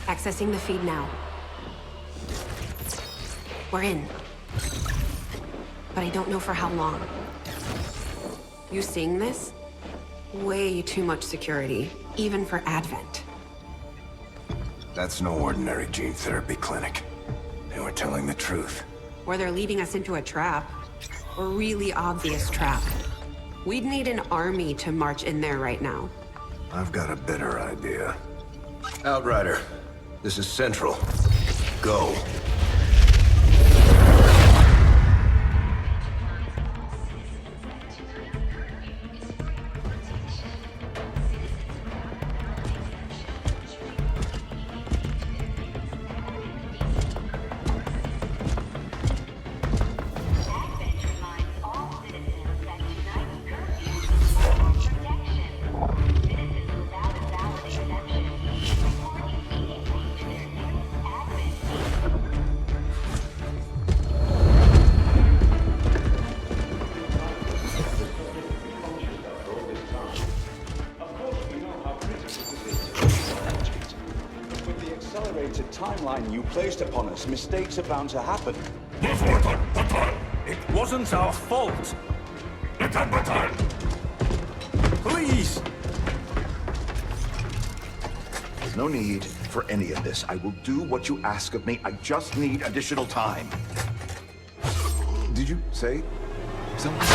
Accessing the feed now. We're in. But I don't know for how long. You seeing this? Way too much security, even for Advent. That's no ordinary gene therapy clinic. They were telling the truth. Or they're leading us into a trap. A really obvious trap. We'd need an army to march in there right now. I've got a better idea. Outrider, this is Central. Go. Timeline you placed upon us, mistakes are bound to happen. It wasn't our fault. Please! There's no need for any of this. I will do what you ask of me. I just need additional time. Did you say something?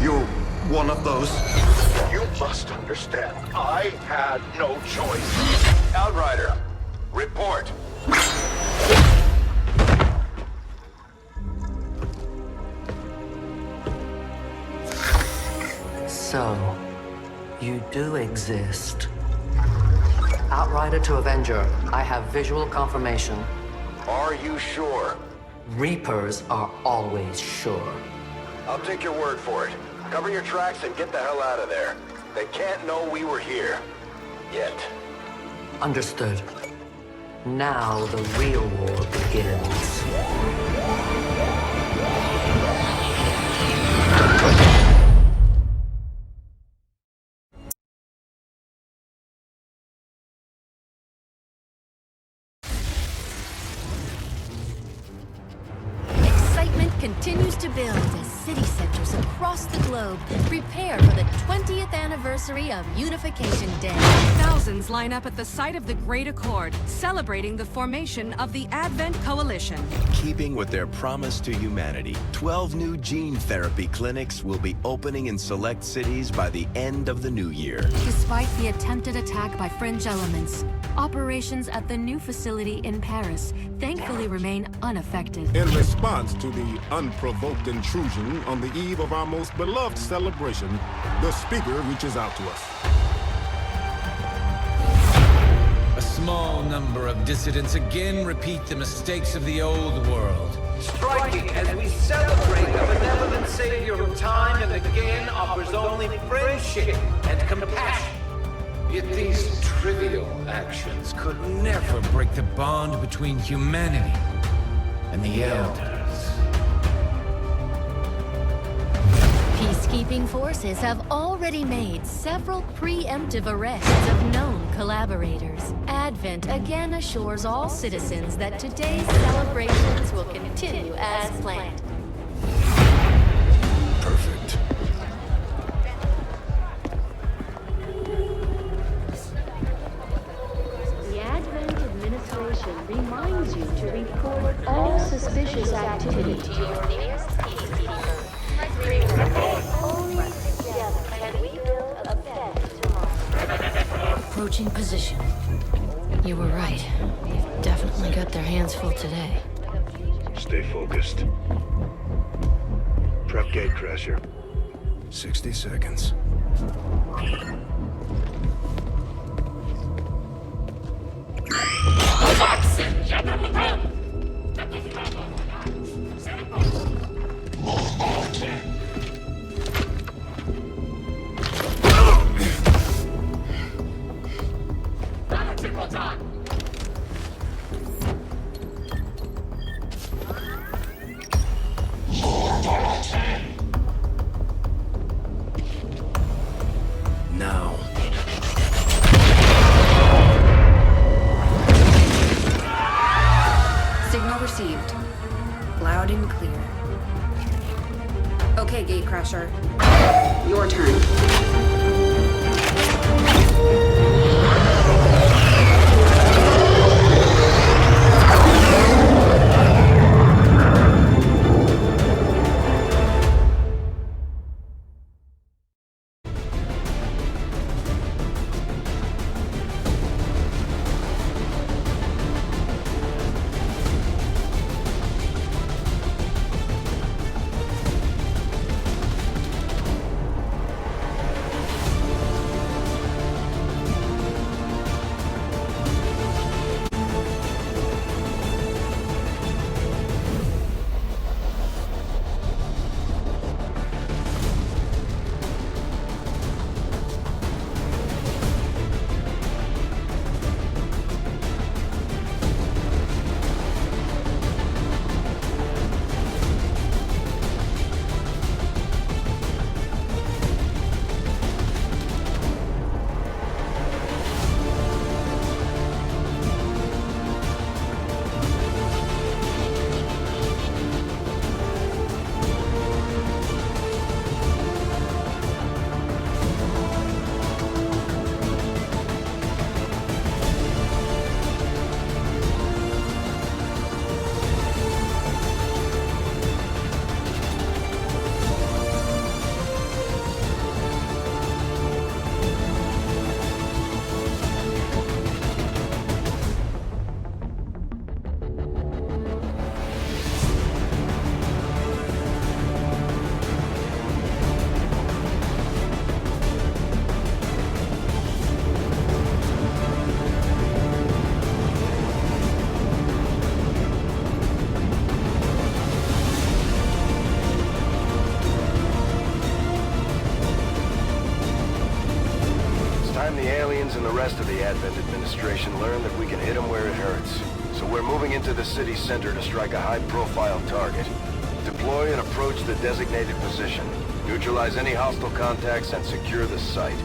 You're one of those? You must understand, I had no choice. Outrider, report. So, you do exist. Outrider to Avenger, I have visual confirmation. Are you sure? Reapers are always sure. I'll take your word for it. Cover your tracks and get the hell out of there. They can't know we were here. Yet. Understood. Now the real war begins. Continues to build as city centers across the globe prepare for the 20th anniversary of Unification Day. Thousands line up at the site of the Great Accord, celebrating the formation of the Advent Coalition. Keeping with their promise to humanity, 12 new gene therapy clinics will be opening in select cities by the end of the new year. Despite the attempted attack by fringe elements, operations at the new facility in Paris thankfully remain unaffected. In response to the unprovoked intrusion on the eve of our most beloved celebration, the speaker reaches out to us. A small number of dissidents again repeat the mistakes of the old world. Striking as we celebrate the benevolent savior who time and again offers only friendship and compassion. Yet these trivial actions could never break the bond between humanity and the Elders. Peacekeeping forces have already made several preemptive arrests of known collaborators. Advent again assures all citizens that today's celebrations will continue as planned. Perfect. The Advent administration reminds you to report all suspicious activity to your nearest peacekeeper. Only together can we build a better tomorrow. Approaching position. You were right. They've definitely got their hands full today. Stay focused. Prep gatecrasher. 60 seconds. structure. Your turn. The aliens and the rest of the Advent administration learn that we can hit them where it hurts. So we're moving into the city center to strike a high-profile target. Deploy and approach the designated position. Neutralize any hostile contacts and secure the site.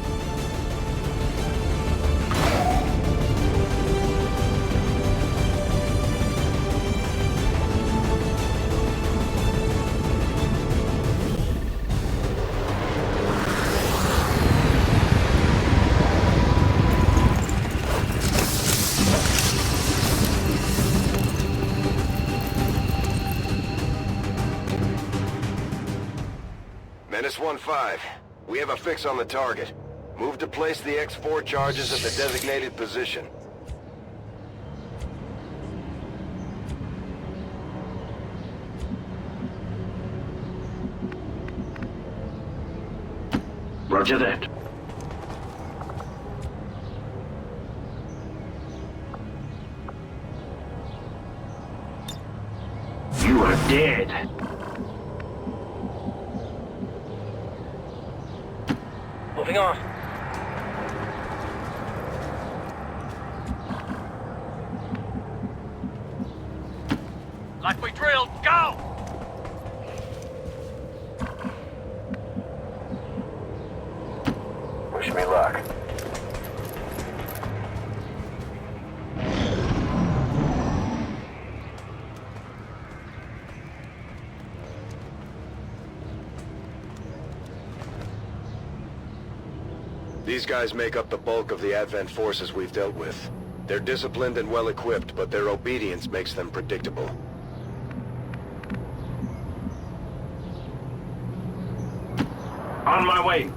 Menace 1-5, we have a fix on the target. Move to place the X4 charges at the designated position. Roger that. You are dead. Moving on. Like we drilled, go! Wish me luck. These guys make up the bulk of the Advent forces we've dealt with. They're disciplined and well-equipped, but their obedience makes them predictable. On my way.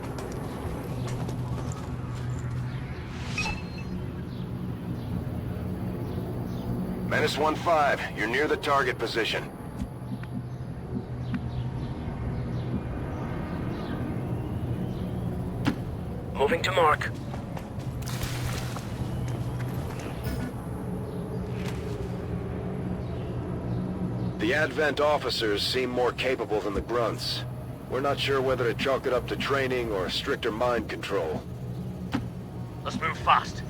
Menace 1-5, you're near the target position. Moving to mark. The Advent officers seem more capable than the grunts. We're not sure whether to chalk it up to training or stricter mind control. Let's move fast.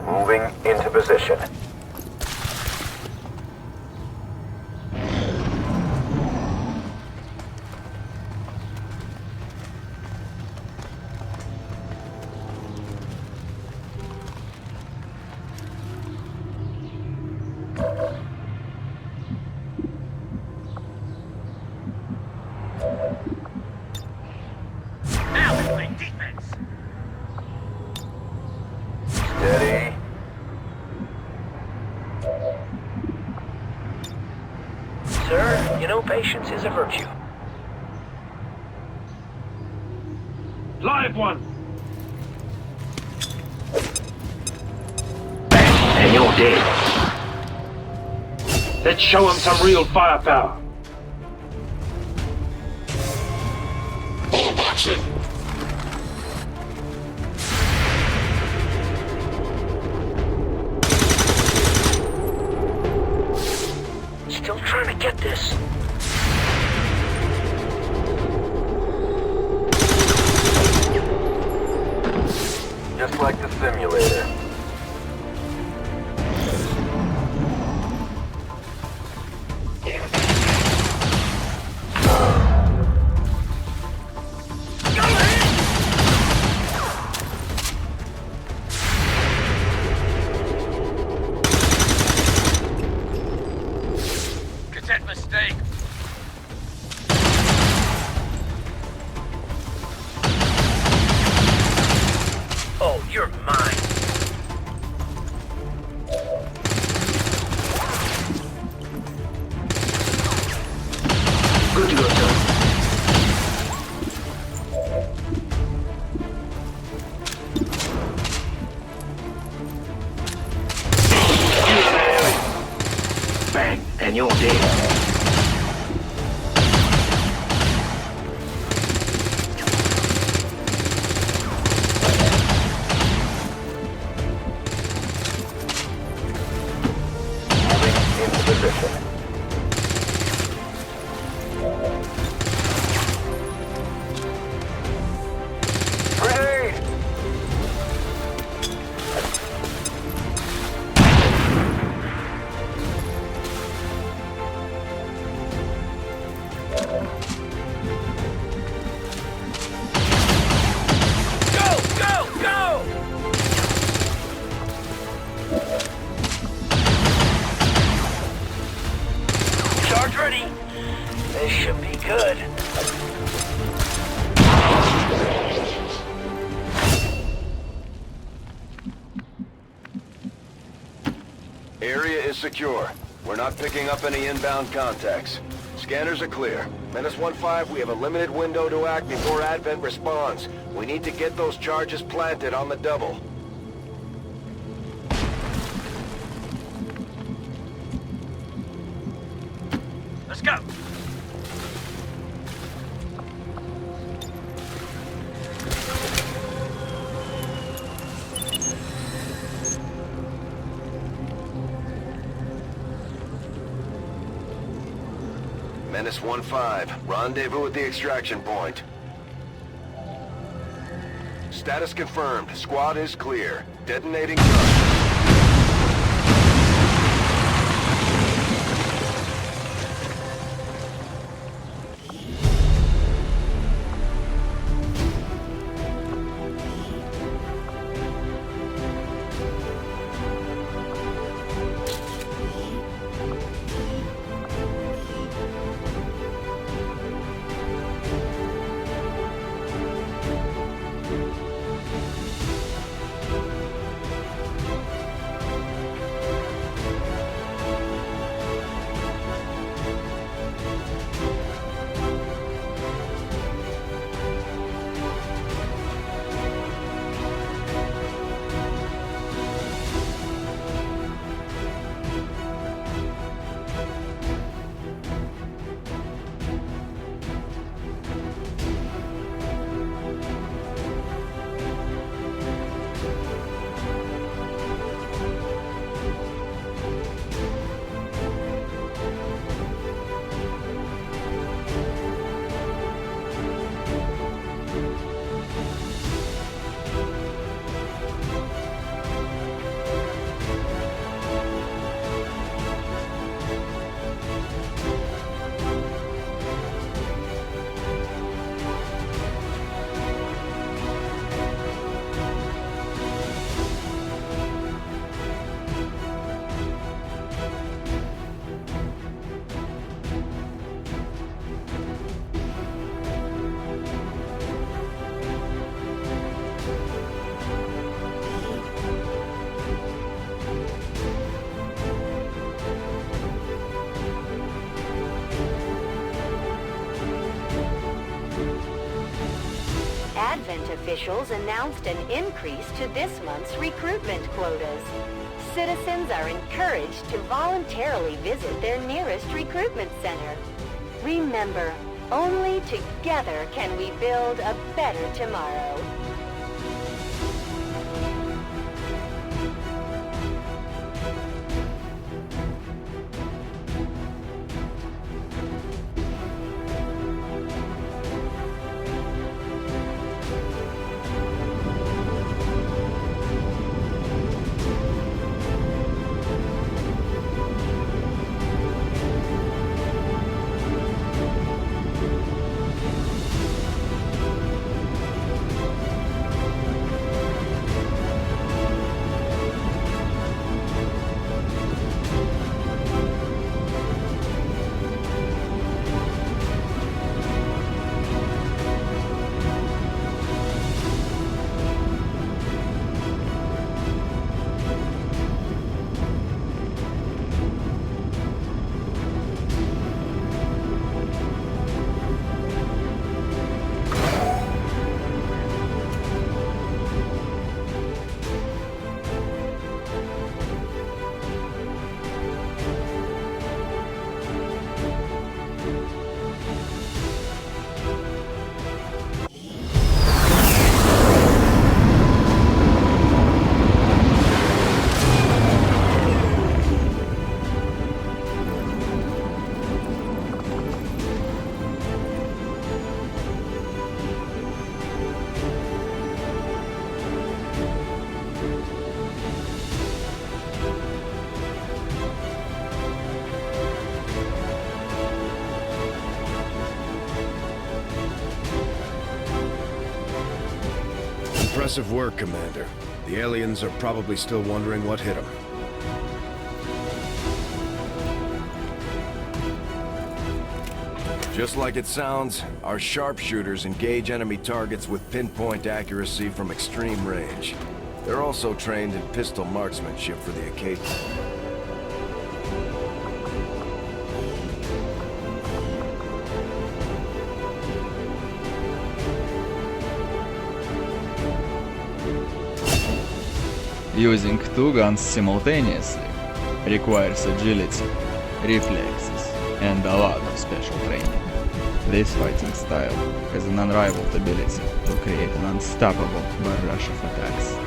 Moving into position. no patience is a virtue. Live one! And you're dead. Let's show him some real firepower. All watching. Still trying to get this. Just like the simulator. Cadet mistake. Oh, you're mine. Good to go, sir. Bang, and you're dead. This should be good. Area is secure. We're not picking up any inbound contacts. Scanners are clear. Menace 1-5, we have a limited window to act before Advent responds. We need to get those charges planted on the double. Let's go. Menace 1-5, rendezvous at the extraction point. Status confirmed. Squad is clear. Detonating gun. officials announced an increase to this month's recruitment quotas. Citizens are encouraged to voluntarily visit their nearest recruitment center. Remember, only together can we build a better tomorrow. Impressive work, Commander. The aliens are probably still wondering what hit them. Just like it sounds, our sharpshooters engage enemy targets with pinpoint accuracy from extreme range. They're also trained in pistol marksmanship for the occasion. Using two guns simultaneously requires agility, reflexes, and a lot of special training. This fighting style has an unrivaled ability to create an unstoppable barrage of attacks.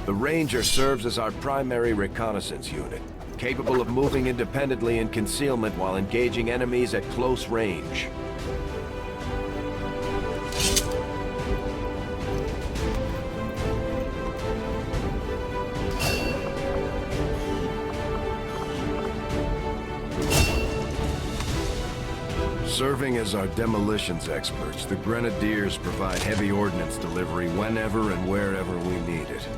The Ranger serves as our primary reconnaissance unit, capable of moving independently in concealment while engaging enemies at close range. Serving as our demolitions experts, the Grenadiers provide heavy ordnance delivery whenever and wherever we need it.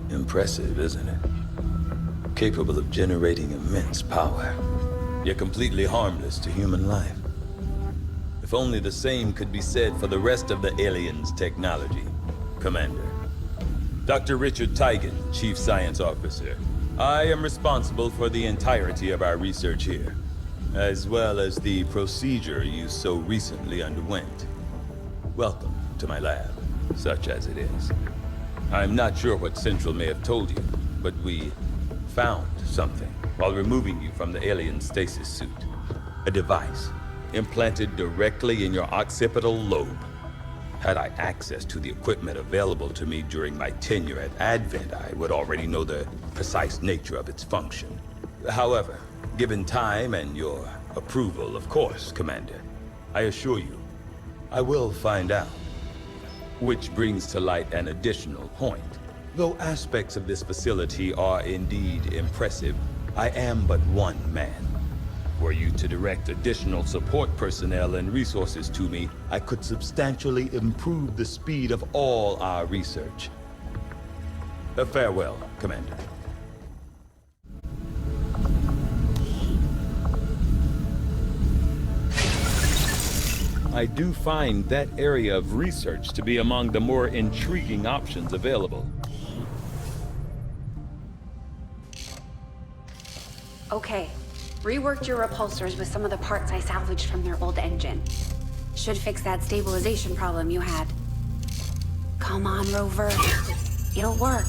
Impressive, isn't it? Capable of generating immense power, yet completely harmless to human life. If only the same could be said for the rest of the aliens' technology. Commander. Dr. Richard Tigan, Chief Science Officer. I am responsible for the entirety of our research here, as well as the procedure you so recently underwent. Welcome to my lab, such as it is. I'm not sure what Central may have told you, but we found something while removing you from the alien stasis suit. A device implanted directly in your occipital lobe. Had I access to the equipment available to me during my tenure at Advent, I would already know the precise nature of its function. However, given time and your approval, of course, Commander, I assure you, I will find out. Which brings to light an additional point. Though aspects of this facility are indeed impressive, I am but one man. Were you to direct additional support personnel and resources to me, I could substantially improve the speed of all our research. Farewell, Commander. I do find that area of research to be among the more intriguing options available. Okay. Reworked your repulsors with some of the parts I salvaged from their old engine. Should fix that stabilization problem you had. Come on, Rover. It'll work.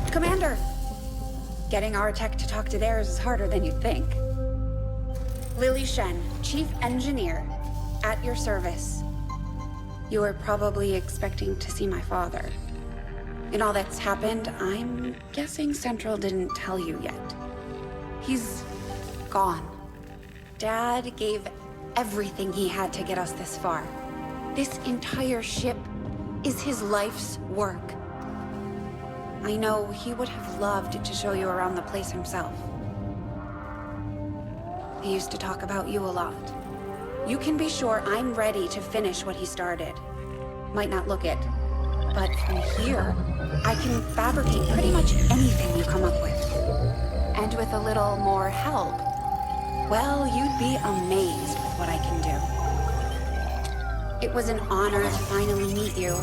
Commander! Getting our tech to talk to theirs is harder than you'd think. Lily Shen, Chief Engineer, at your service. You were probably expecting to see my father. In all that's happened, I'm guessing Central didn't tell you yet. He's gone. Dad gave everything he had to get us this far. This entire ship is his life's work. I know he would have loved to show you around the place himself. He used to talk about you a lot. You can be sure I'm ready to finish what he started. Might not look it, but from here, I can fabricate pretty much anything you come up with. And with a little more help, well, you'd be amazed with what I can do. It was an honor to finally meet you,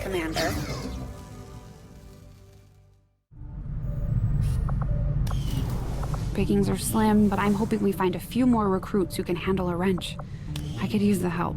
Commander. Pickings are slim, but I'm hoping we find a few more recruits who can handle a wrench. I could use the help.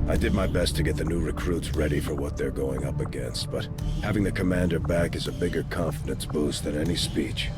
I did my best to get the new recruits ready for what they're going up against, but having the commander back is a bigger confidence boost than any speech.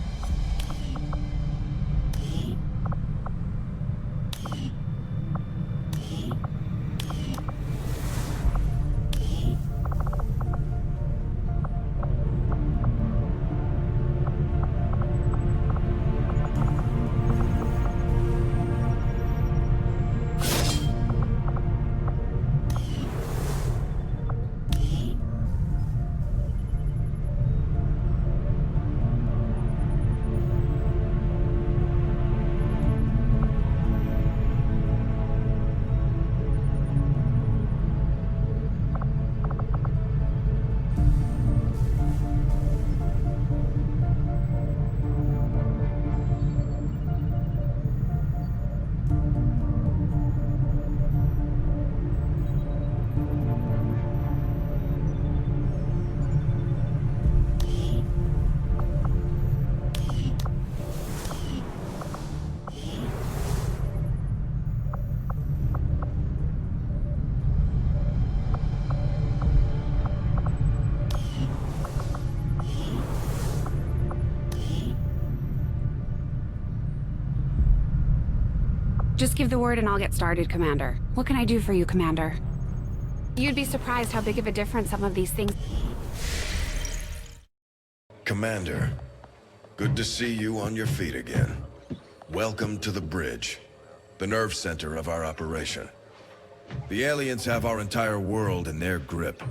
Just give the word and I'll get started, Commander. What can I do for you, Commander? You'd be surprised how big of a difference some of these things... Commander, good to see you on your feet again. Welcome to the bridge, the nerve center of our operation. The aliens have our entire world in their grip.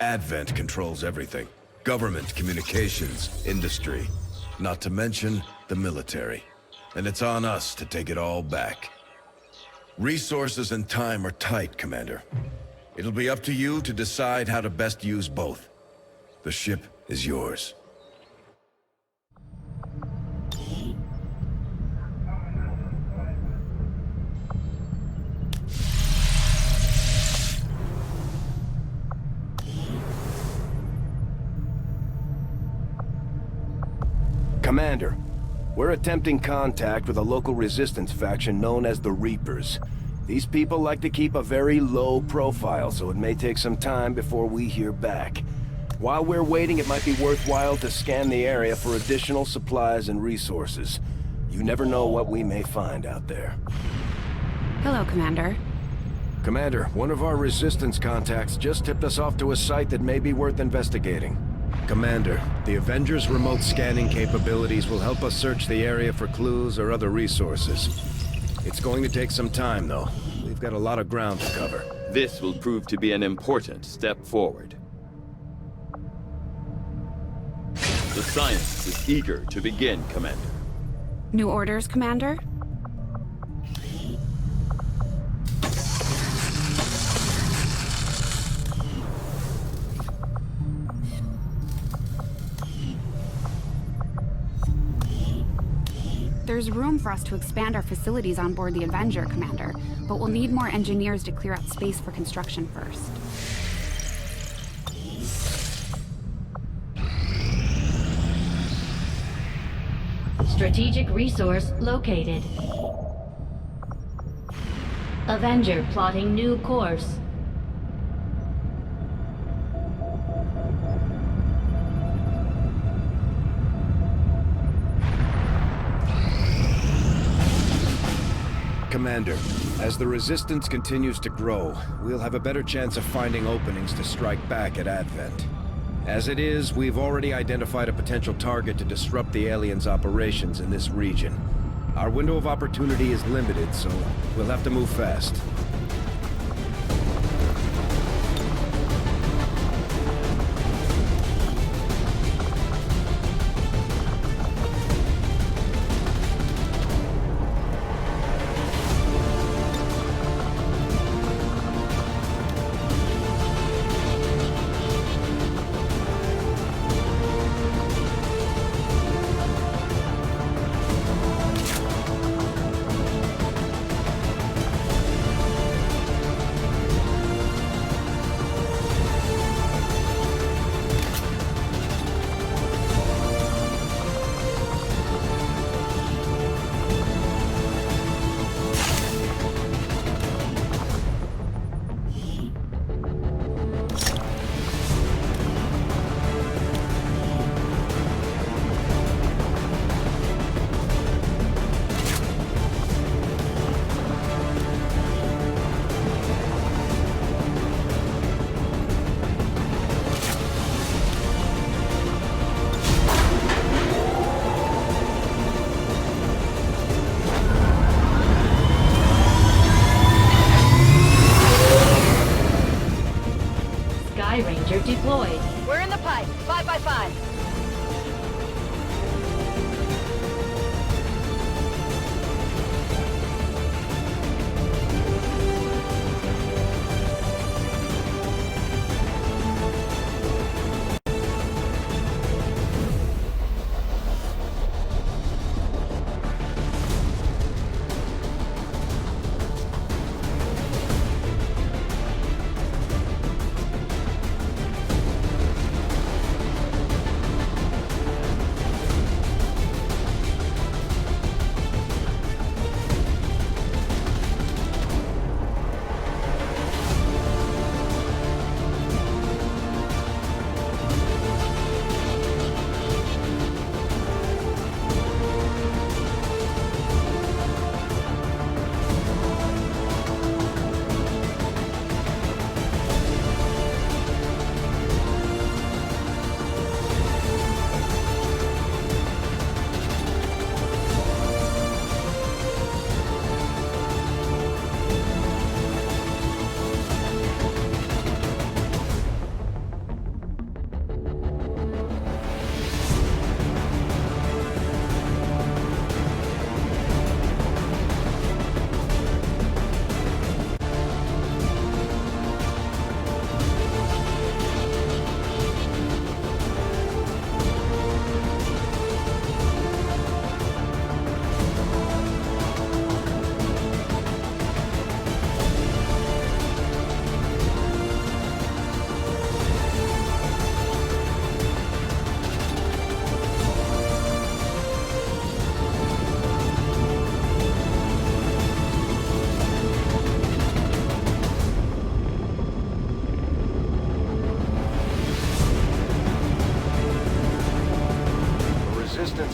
Advent controls everything. Government, communications, industry. Not to mention the military. And it's on us to take it all back. Resources and time are tight, Commander. It'll be up to you to decide how to best use both. The ship is yours. Commander, we're attempting contact with a local resistance faction known as the Reapers. These people like to keep a very low profile, so it may take some time before we hear back. While we're waiting, it might be worthwhile to scan the area for additional supplies and resources. You never know what we may find out there. Hello, Commander. Commander, one of our resistance contacts just tipped us off to a site that may be worth investigating. Commander, the Avengers' remote scanning capabilities will help us search the area for clues or other resources. It's going to take some time, though. We've got a lot of ground to cover. This will prove to be an important step forward. The science is eager to begin, Commander. New orders, Commander? There's room for us to expand our facilities on board the Avenger, Commander, but we'll need more engineers to clear out space for construction first. Strategic resource located. Avenger plotting new course. Commander, as the Resistance continues to grow, we'll have a better chance of finding openings to strike back at Advent. As it is, we've already identified a potential target to disrupt the aliens' operations in this region. Our window of opportunity is limited, so we'll have to move fast. Ranger deployed. We're in the pipe. 5x5.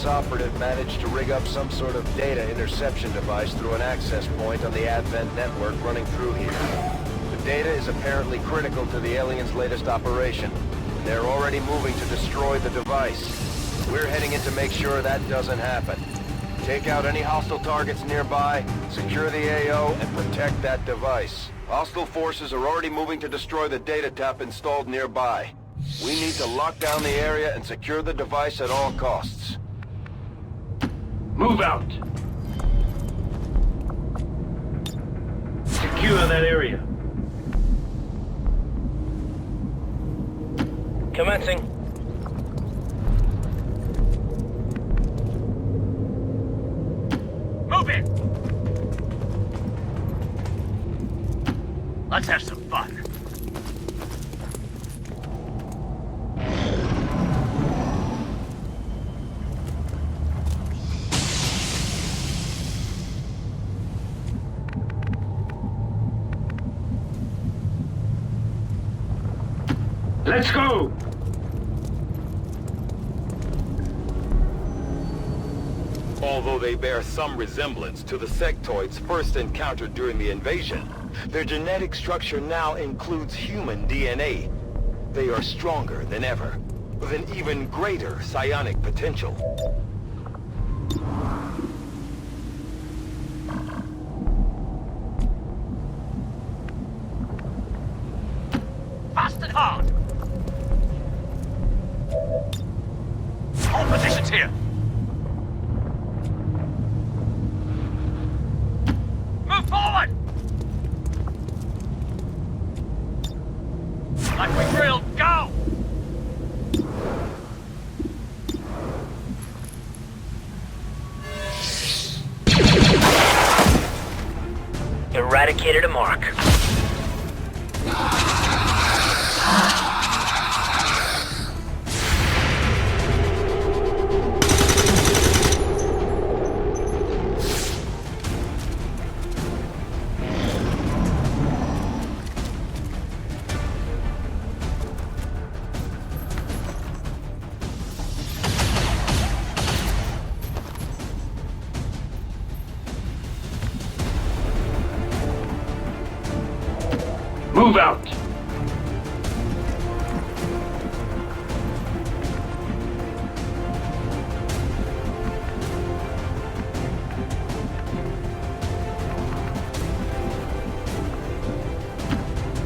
Operative managed to rig up some sort of data interception device through an access point on the Advent network running through here. The data is apparently critical to the aliens' latest operation. They're already moving to destroy the device. We're heading in to make sure that doesn't happen. Take out any hostile targets nearby, secure the AO, and protect that device. Hostile forces are already moving to destroy the data tap installed nearby. We need to lock down the area and secure the device at all costs. Move out! Secure that area. Commencing. moving! Let's have some fun. Let's go! Although they bear some resemblance to the sectoids first encountered during the invasion, their genetic structure now includes human DNA. They are stronger than ever, with an even greater psionic potential. Fast and hard! Hold positions here! Move forward! Like we drilled, go! Eradicated a mark. Move out!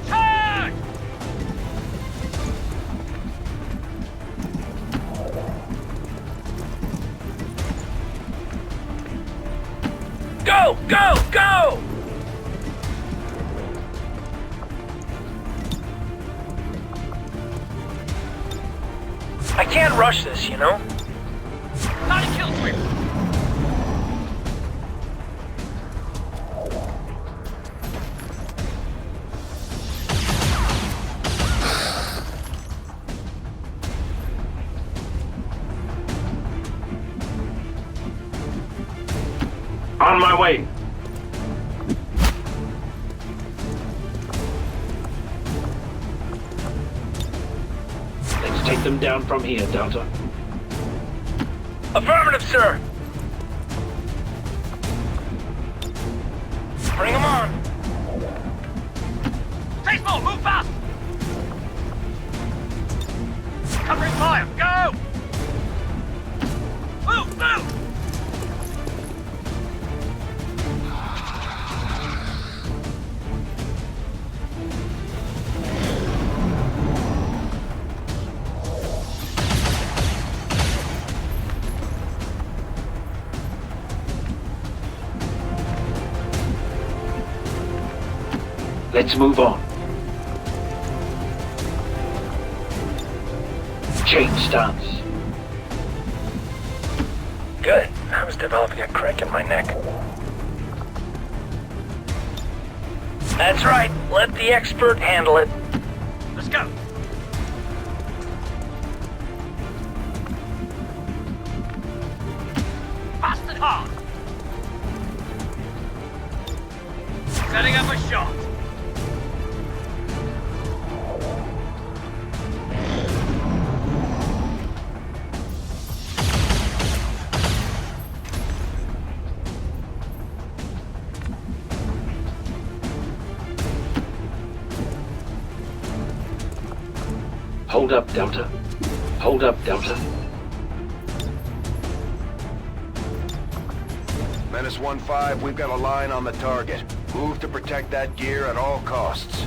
Charge! Go! Go! Go! I can't rush this, you know? Not a kill streak! On my way! Take them down from here, Delta. Affirmative, sir! Bring them on! Stay small, move fast! Covering fire, go! Move, move! Let's move on. Change stance. Good. I was developing a crack in my neck. That's right. Let the expert handle it. Let's go. Fast and hard. Setting up a shot. Hold up, Delta. Hold up, Delta. Menace 1-5, we've got a line on the target. Move to protect that gear at all costs.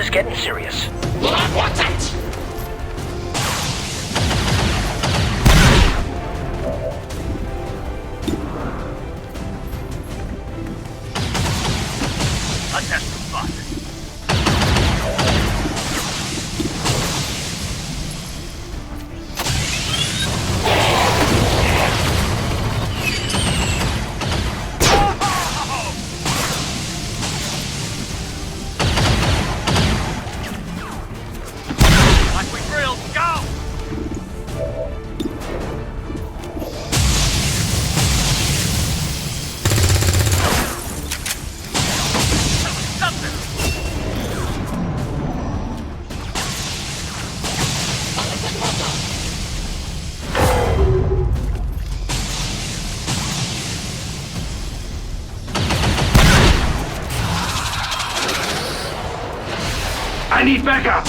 is getting serious. What's it? Let's have some fun. Like we drilled, go! I need backup!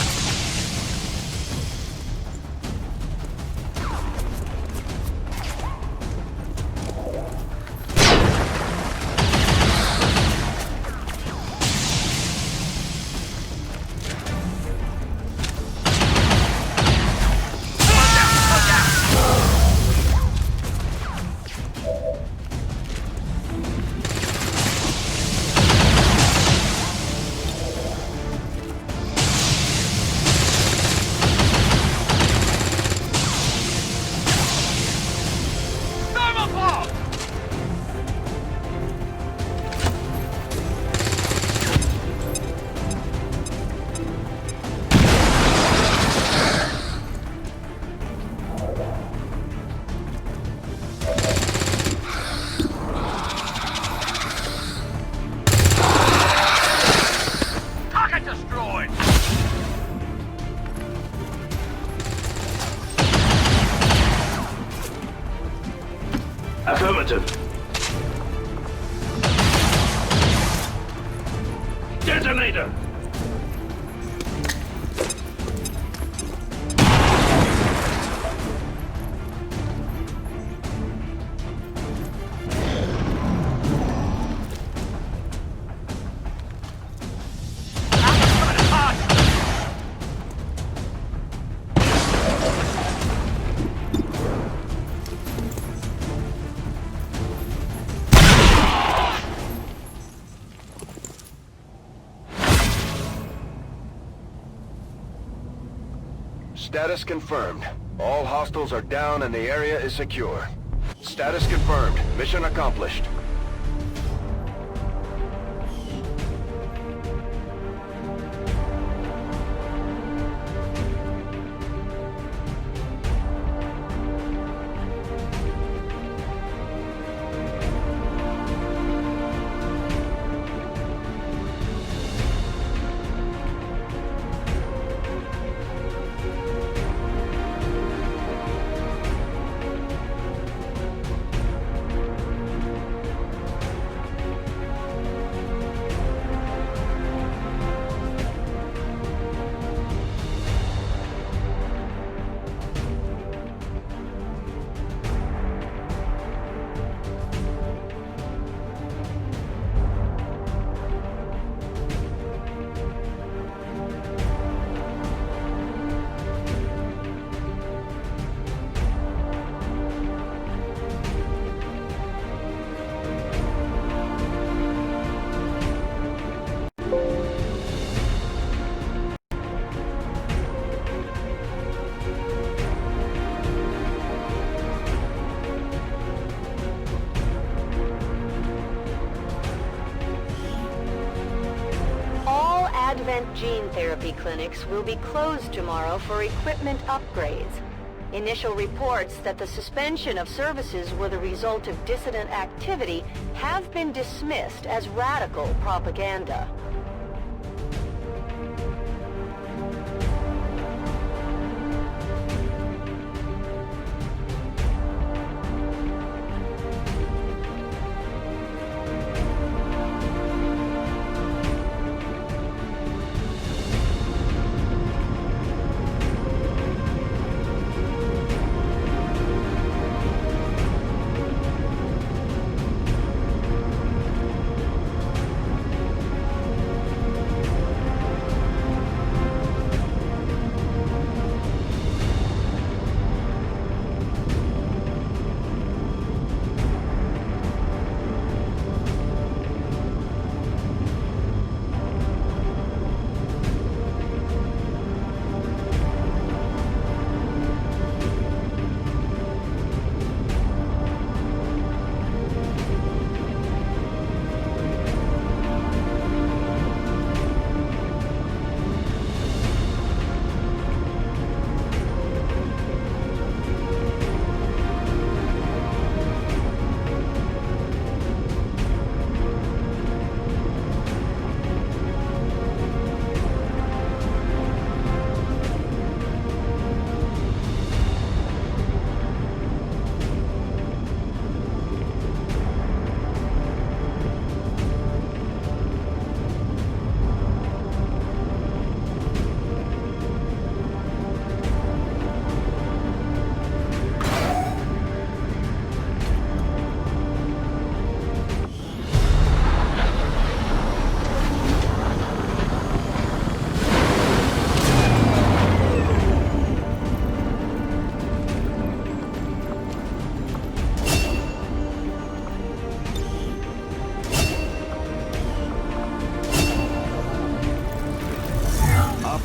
Affirmative. Detonator! Status confirmed. All hostiles are down and the area is secure. Status confirmed. Mission accomplished. Advent gene therapy clinics will be closed tomorrow for equipment upgrades. Initial reports that the suspension of services were the result of dissident activity have been dismissed as radical propaganda.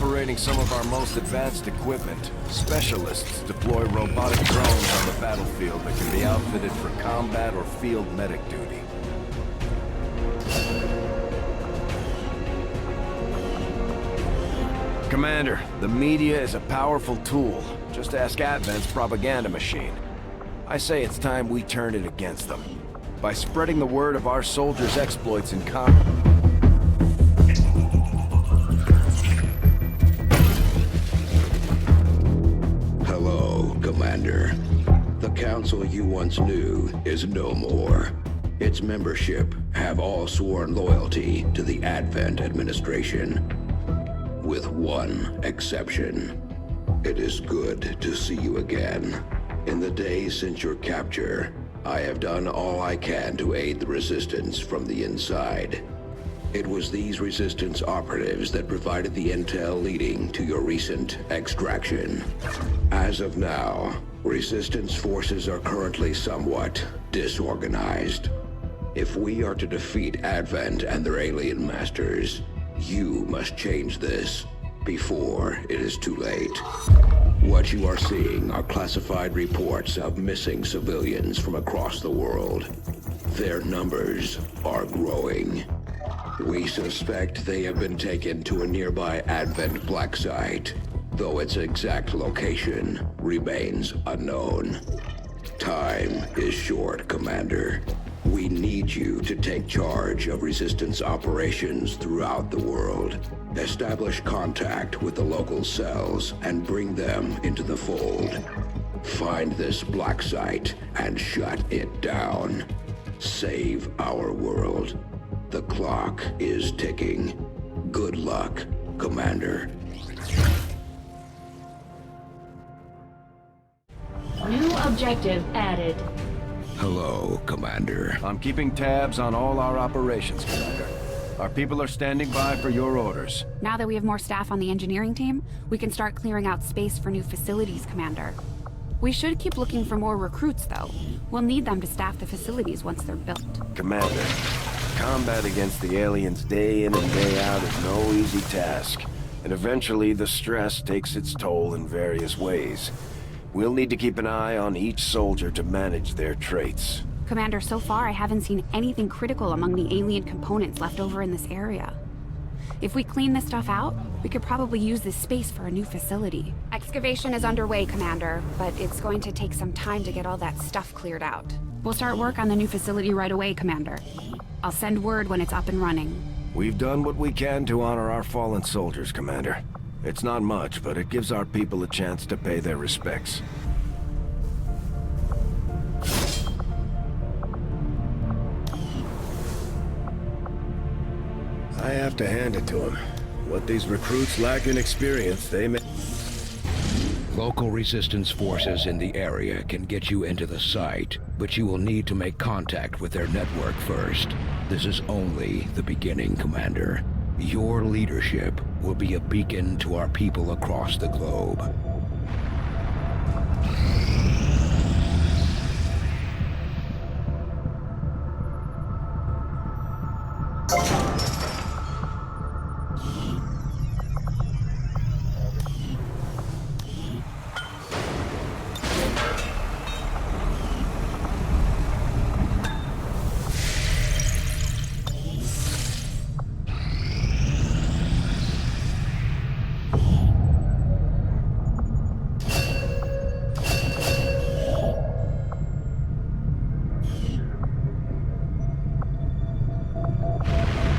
operating some of our most advanced equipment. Specialists deploy robotic drones on the battlefield that can be outfitted for combat or field medic duty. Commander, the media is a powerful tool. Just ask Advent's propaganda machine. I say it's time we turn it against them. By spreading the word of our soldiers' exploits in combat. Hello, Commander. The council you once knew is no more. Its membership have all sworn loyalty to the Advent administration. With one exception. It is good to see you again. In the days since your capture, I have done all I can to aid the Resistance from the inside. It was these Resistance operatives that provided the intel leading to your recent extraction. As of now, Resistance forces are currently somewhat disorganized. If we are to defeat Advent and their alien masters, you must change this before it is too late. What you are seeing are classified reports of missing civilians from across the world. Their numbers are growing. We suspect they have been taken to a nearby Advent black site, though its exact location remains unknown. Time is short, Commander. We need you to take charge of Resistance operations throughout the world. Establish contact with the local cells and bring them into the fold. Find this black site and shut it down. Save our world. The clock is ticking. Good luck, Commander. New objective added. Hello, Commander. I'm keeping tabs on all our operations, Commander. Our people are standing by for your orders. Now that we have more staff on the engineering team, we can start clearing out space for new facilities, Commander. We should keep looking for more recruits, though. We'll need them to staff the facilities once they're built. Commander, combat against the aliens day in and day out is no easy task. And eventually the stress takes its toll in various ways. We'll need to keep an eye on each soldier to manage their traits. Commander, so far I haven't seen anything critical among the alien components left over in this area. If we clean this stuff out, we could probably use this space for a new facility. Excavation is underway, Commander, but it's going to take some time to get all that stuff cleared out. We'll start work on the new facility right away, Commander. I'll send word when it's up and running. We've done what we can to honor our fallen soldiers, Commander. It's not much, but it gives our people a chance to pay their respects. I have to hand it to them. What these recruits lack in experience, they may... Local Resistance forces in the area can get you into the site, but you will need to make contact with their network first. This is only the beginning, Commander. Your leadership will be a beacon to our people across the globe.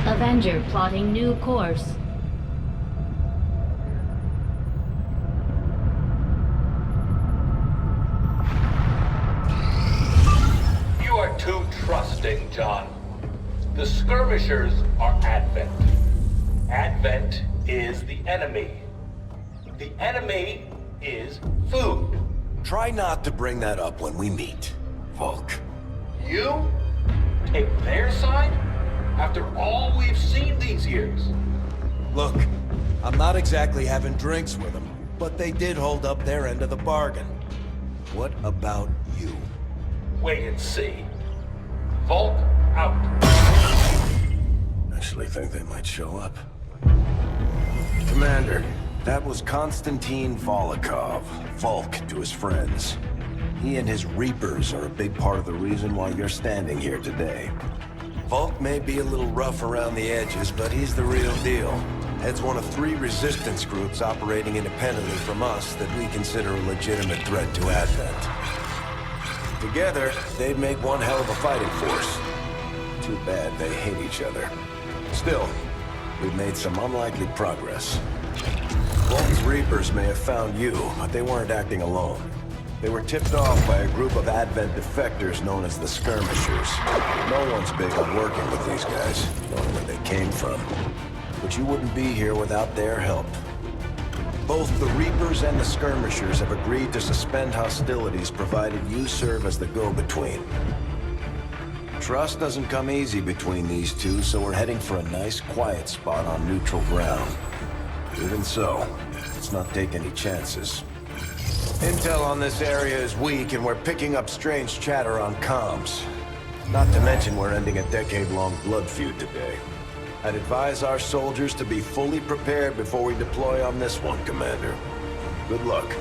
Avenger plotting new course. You are too trusting, John. The skirmishers are Advent. Advent is the enemy. The enemy is food. Try not to bring that up when we meet, Volk. You take their side? After all we've seen these years? Look, I'm not exactly having drinks with them, but they did hold up their end of the bargain. What about you? Wait and see. Volk out. Actually think they might show up. Commander, That was Konstantin Volokov, Volk to his friends. He and his Reapers are a big part of the reason why you're standing here today. Volk may be a little rough around the edges, but he's the real deal. Heads one of 3 resistance groups operating independently from us that we consider a legitimate threat to Advent. Together, they'd make one hell of a fighting force. Too bad they hate each other. Still, we've made some unlikely progress. Volk's Reapers may have found you, but they weren't acting alone. They were tipped off by a group of Advent defectors known as the Skirmishers. No one's big on working with these guys, knowing where they came from. But you wouldn't be here without their help. Both the Reapers and the Skirmishers have agreed to suspend hostilities provided you serve as the go-between. Trust doesn't come easy between these two, so we're heading for a nice, quiet spot on neutral ground. Even so, let's not take any chances. Intel on this area is weak, and we're picking up strange chatter on comms. Not to mention we're ending a decade-long blood feud today. I'd advise our soldiers to be fully prepared before we deploy on this one, Commander. Good luck.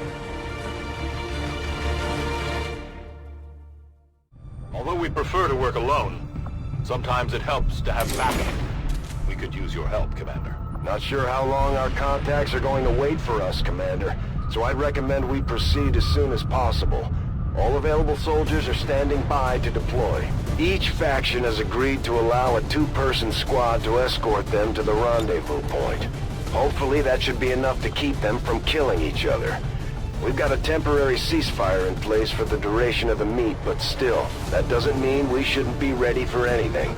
Although we prefer to work alone, sometimes it helps to have backup. We could use your help, Commander. Not sure how long our contacts are going to wait for us, Commander. So I'd recommend we proceed as soon as possible. All available soldiers are standing by to deploy. Each faction has agreed to allow a 2-person squad to escort them to the rendezvous point. Hopefully that should be enough to keep them from killing each other. We've got a temporary ceasefire in place for the duration of the meet, but still, that doesn't mean we shouldn't be ready for anything.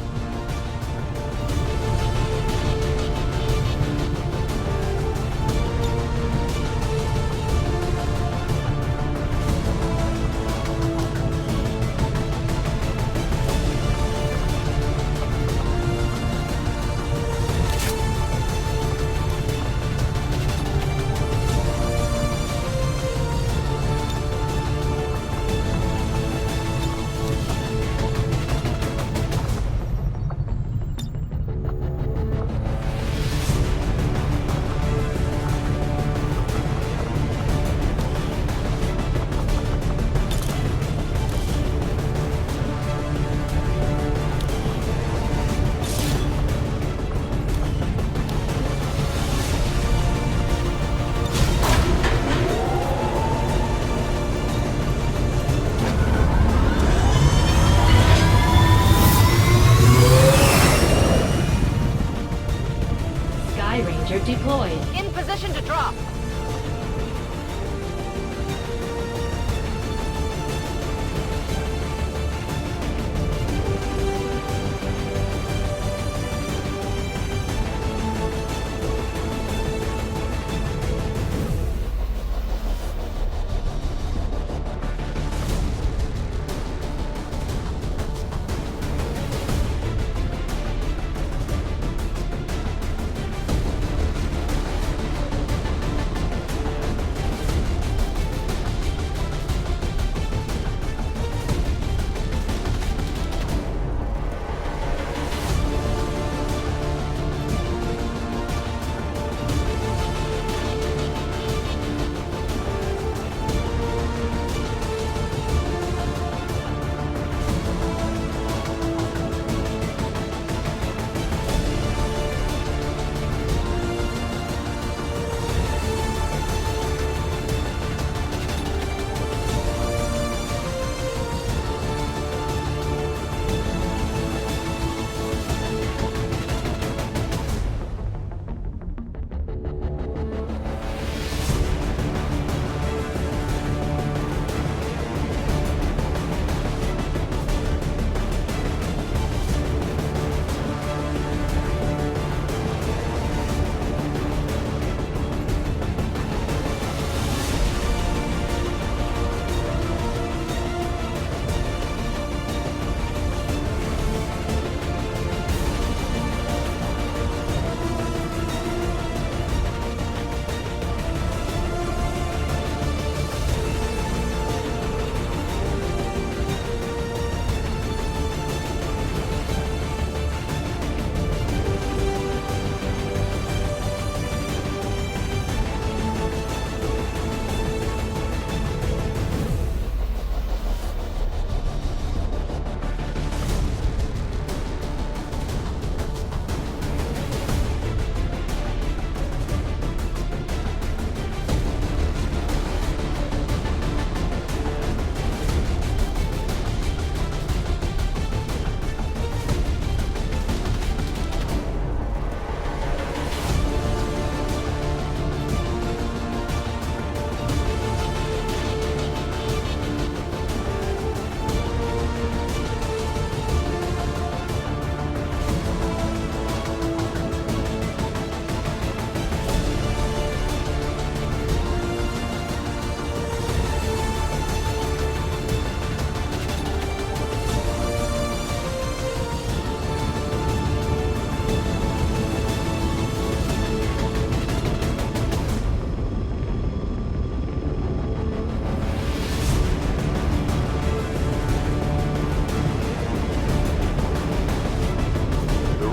Deployed. In position to drop.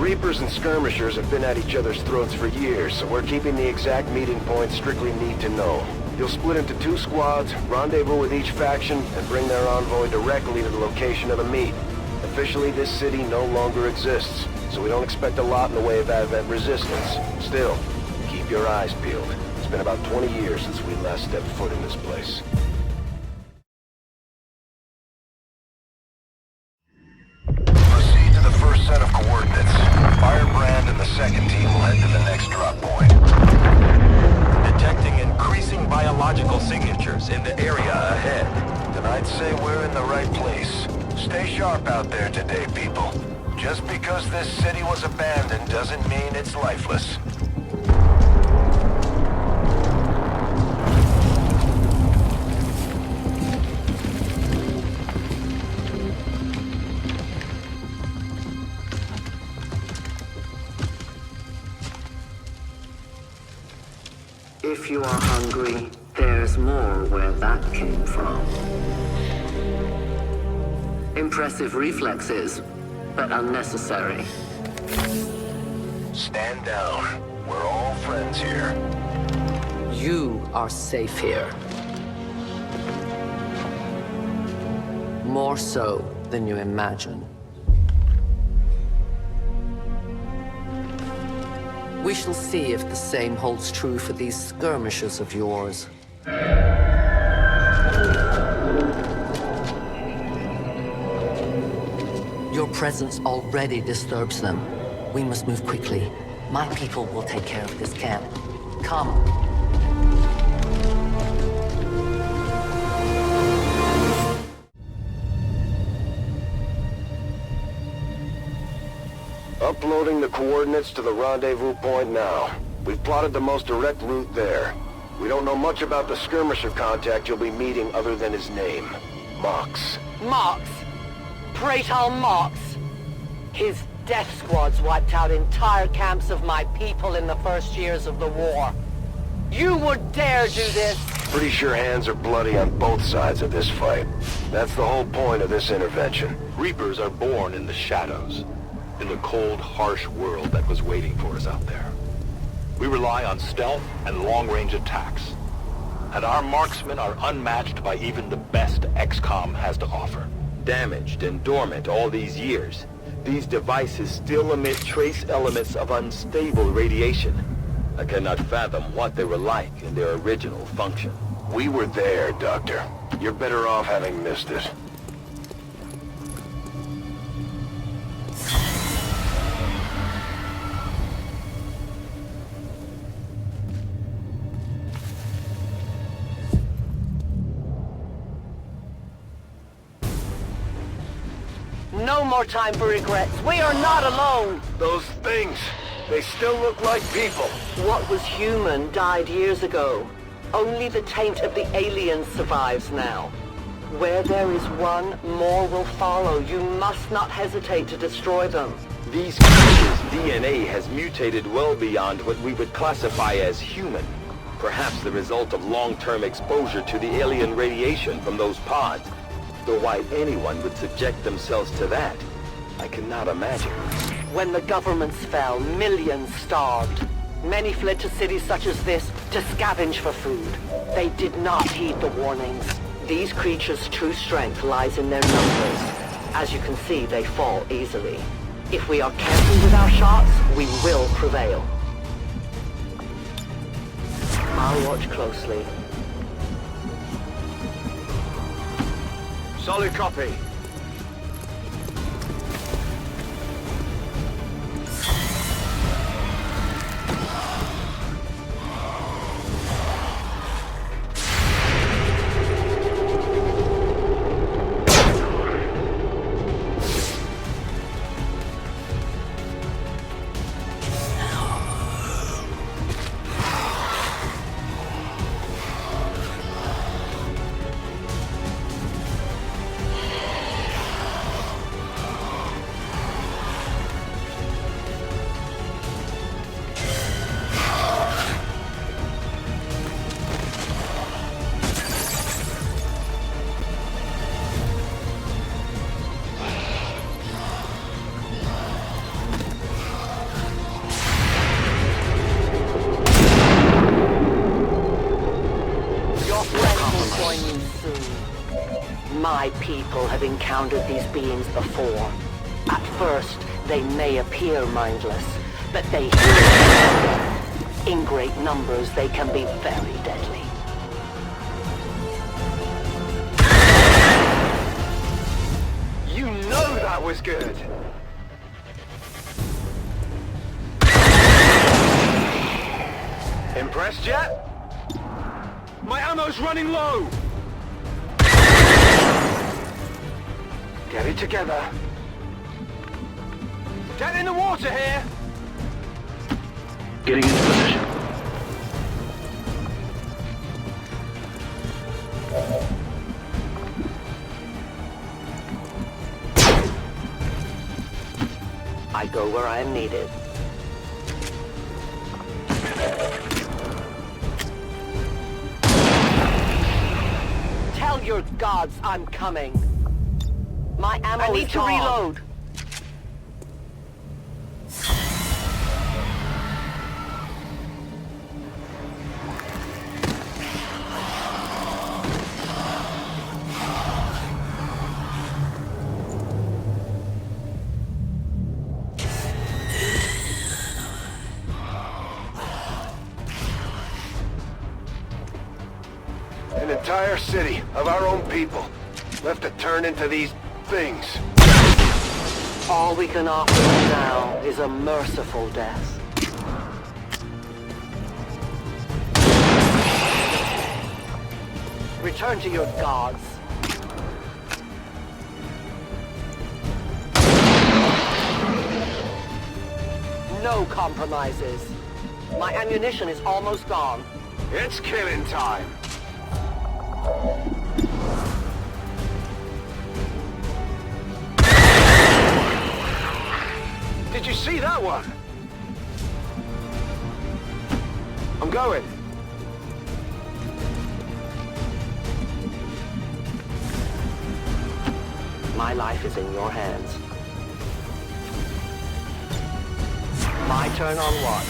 Reapers and skirmishers have been at each other's throats for years, so we're keeping the exact meeting points strictly need to know. You'll split into 2 squads, rendezvous with each faction, and bring their envoy directly to the location of the meet. Officially, this city no longer exists, so we don't expect a lot in the way of Advent resistance. Still, keep your eyes peeled. It's been about 20 years since we last stepped foot in this place. Proceed to the first set of coordinates. Firebrand and the second team will head to the next drop point. Detecting increasing biological signatures in the area ahead. Then I'd say we're in the right place. Stay sharp out there today, people. Just because this city was abandoned doesn't mean it's lifeless. If you are hungry, there's more where that came from. Impressive reflexes, but unnecessary. Stand down. We're all friends here. You are safe here. More so than you imagine. We shall see if the same holds true for these skirmishers of yours. Your presence already disturbs them. We must move quickly. My people will take care of this camp. Come. Uploading the coordinates to the rendezvous point now. We've plotted the most direct route there. We don't know much about the skirmisher contact you'll be meeting other than his name. Mox. Mox? Praetal Mox? His death squads wiped out entire camps of my people in the first years of the war. You would dare do this? Pretty sure hands are bloody on both sides of this fight. That's the whole point of this intervention. Reapers are born in the shadows, in the cold, harsh world that was waiting for us out there. We rely on stealth and long-range attacks, and our marksmen are unmatched by even the best Xcom has to offer. Damaged and dormant all these years, these devices still emit trace elements of unstable radiation. I cannot fathom what they were like in their original function. We were there, Doctor. You're better off having missed it. No more time for regrets. We are not alone. Those things, they still look like people. What was human died years ago. Only the taint of the aliens survives now. Where there is one, more will follow. You must not hesitate to destroy them. These creatures' DNA has mutated well beyond what we would classify as human. Perhaps the result of long-term exposure to the alien radiation from those pods. Though why anyone would subject themselves to that, I cannot imagine. When the governments fell, millions starved. Many fled to cities such as this to scavenge for food. They did not heed the warnings. These creatures' true strength lies in their numbers. As you can see, they fall easily. If we are careful with our shots, we will prevail. I'll watch closely. Solid copy. My people have encountered these beings before. At first, they may appear mindless, but they hear. In great numbers, they can be very deadly. You know that was good! Impressed yet? My ammo's running low! Get it together. Get in the water here! Getting into position. I go where I am needed. Tell your gods I'm coming. My ammo I need to reload. An entire city of our own people left to turn into these things. All we can offer them now is a merciful death. Return to your gods. No compromises. My ammunition is almost gone. It's killing time. Did you see that one? I'm going. My life is in your hands. My turn on watch.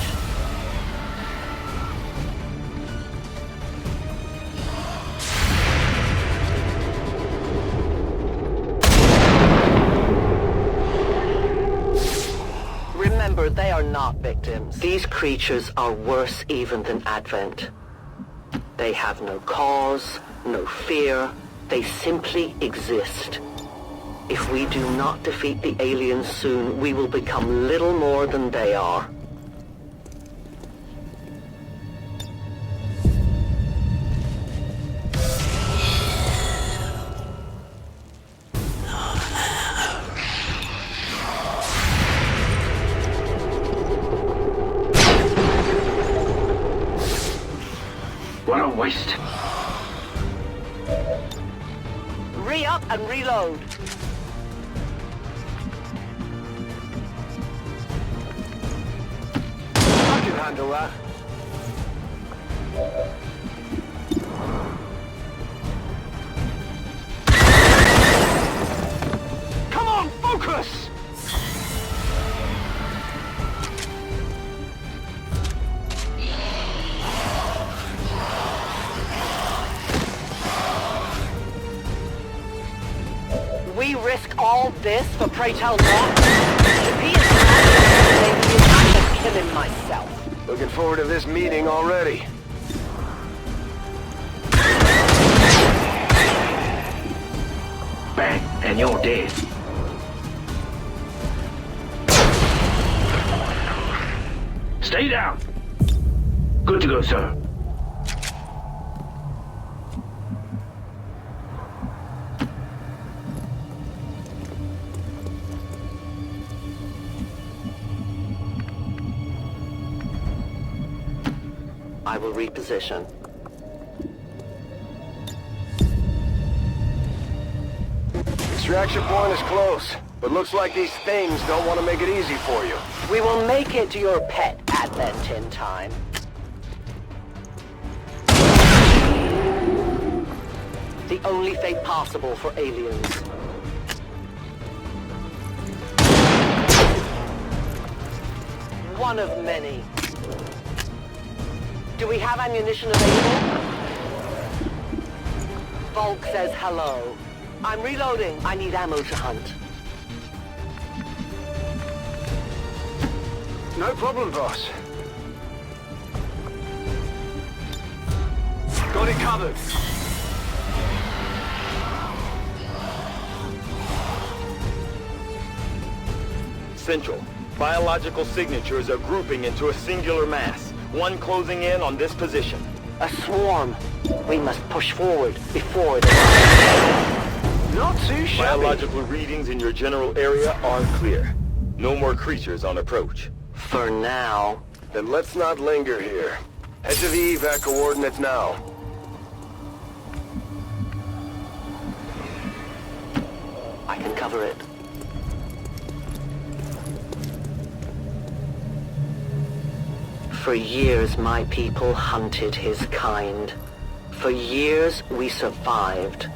Remember, they are not victims. These creatures are worse even than Advent. They have no cause, no fear. They simply exist. If we do not defeat the aliens soon, we will become little more than they are. What a waste. Re-up and reload. I can handle that. Come on, focus! We risk all this for pray tell not? If he is not, I will kill him myself. Looking forward to this meeting already. Bang, and you're dead. Stay down. Good to go, sir. I will reposition. Extraction point is close, but looks like these things don't want to make it easy for you. We will make it to your pet Advent in time. The only fate possible for aliens. One of many. Do we have ammunition available? Volk says hello. I'm reloading. I need ammo to hunt. No problem, boss. Got it covered. Central. Biological signatures are grouping into a singular mass, one closing in on this position. A swarm. We must push forward before it arrives. Not too shabby. Biological readings in your general area are clear. No more creatures on approach. For now. Then let's not linger here. Head to the evac coordinates now. I can cover it. For years, my people hunted his kind. For years, we survived.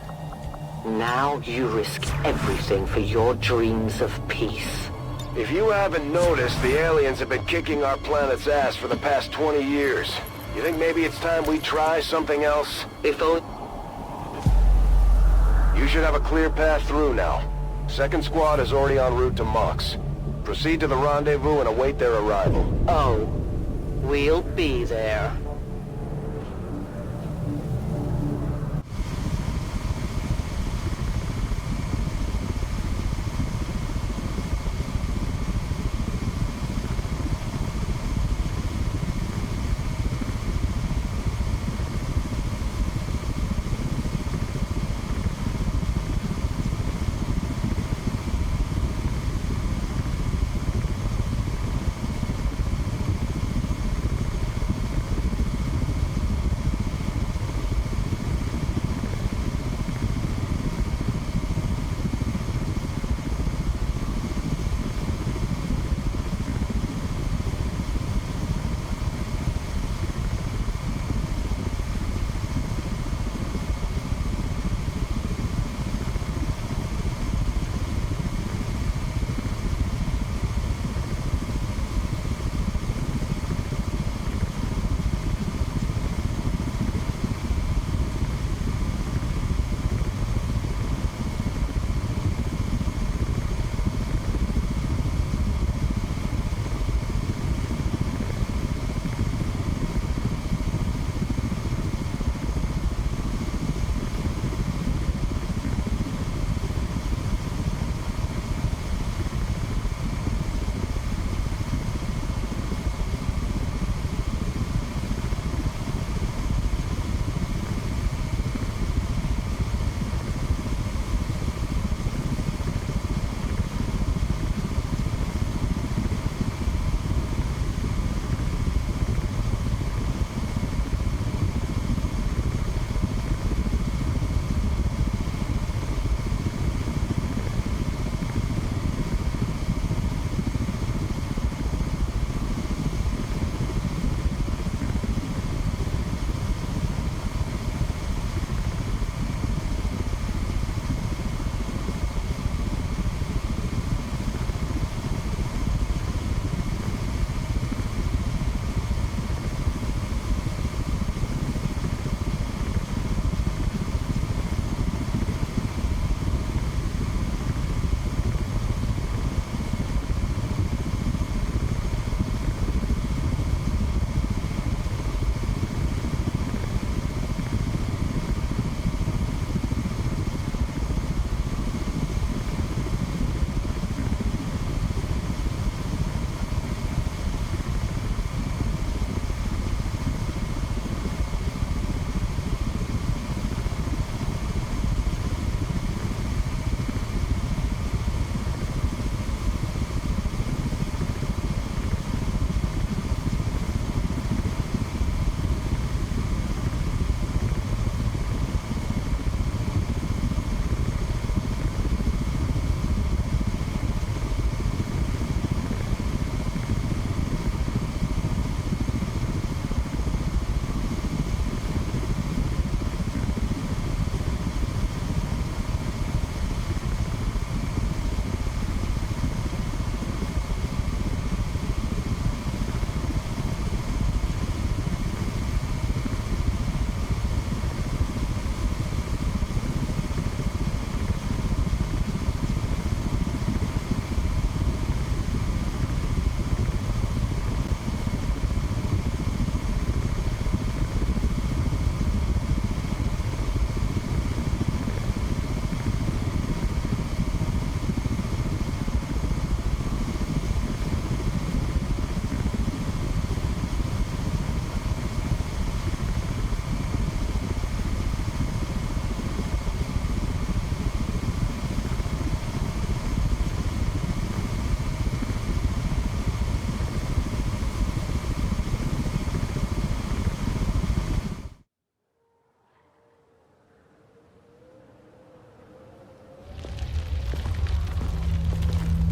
Now you risk everything for your dreams of peace. If you haven't noticed, the aliens have been kicking our planet's ass for the past 20 years. You think maybe it's time we try something else? If only... You should have a clear path through now. Second squad is already en route to Mox. Proceed to the rendezvous and await their arrival. Oh. We'll be there.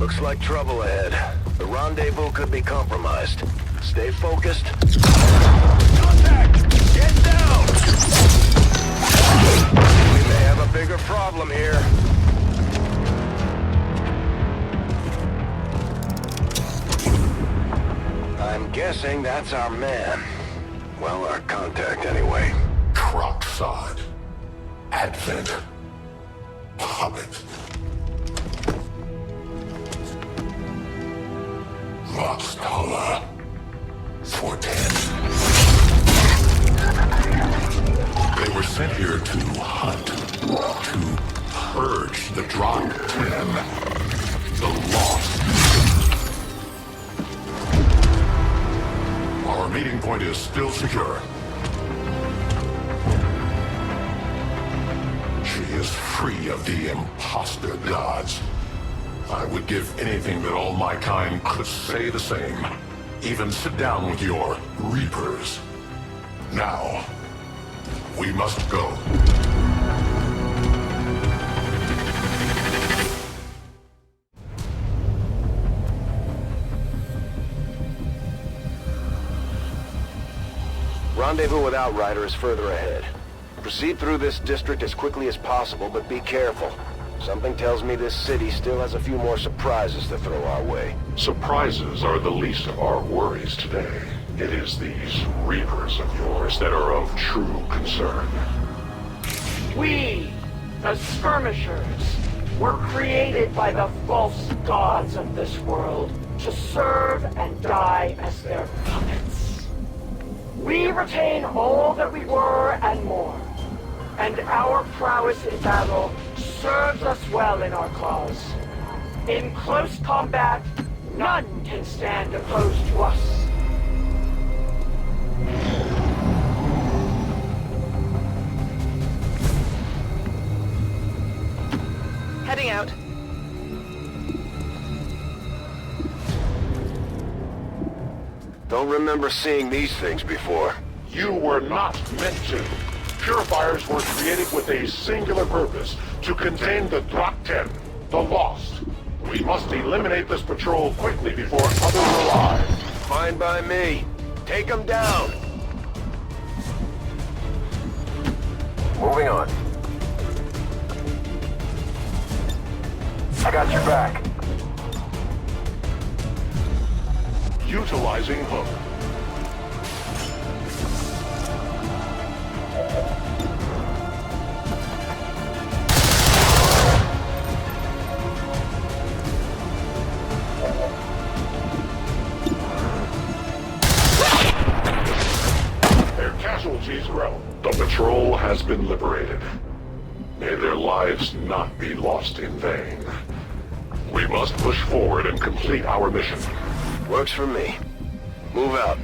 Looks like trouble ahead. The rendezvous could be compromised. Stay focused. Contact! Get down! We may have a bigger problem here. I'm guessing that's our man. Well, our contact anyway. Crocksod. Advent. Puppet. Lost Holla. 410. They were sent here to hunt. To purge the Drop 10. The Lost. Our meeting point is still secure. She is free of the imposter gods. I would give anything that all my kind could say the same. Even sit down with your Reapers. Now, we must go. Rendezvous with Outrider is further ahead. Proceed through this district as quickly as possible, but be careful. Something tells me this city still has a few more surprises to throw our way. Surprises are the least of our worries today. It is these Reapers of yours that are of true concern. We, the Skirmishers, were created by the false gods of this world to serve and die as their puppets. We retain all that we were and more, and our prowess in battle serves us well in our cause. In close combat, none can stand opposed to us. Heading out. Don't remember seeing these things before. You were not meant to. Purifiers were created with a singular purpose, to contain the Drop 10, the Lost. We must eliminate this patrol quickly before others arrive. Fine by me. Take them down. Moving on. I got your back. Utilizing hook. Their casualties grow. The patrol has been liberated. May their lives not be lost in vain. We must push forward and complete our mission. Works for me. Move out.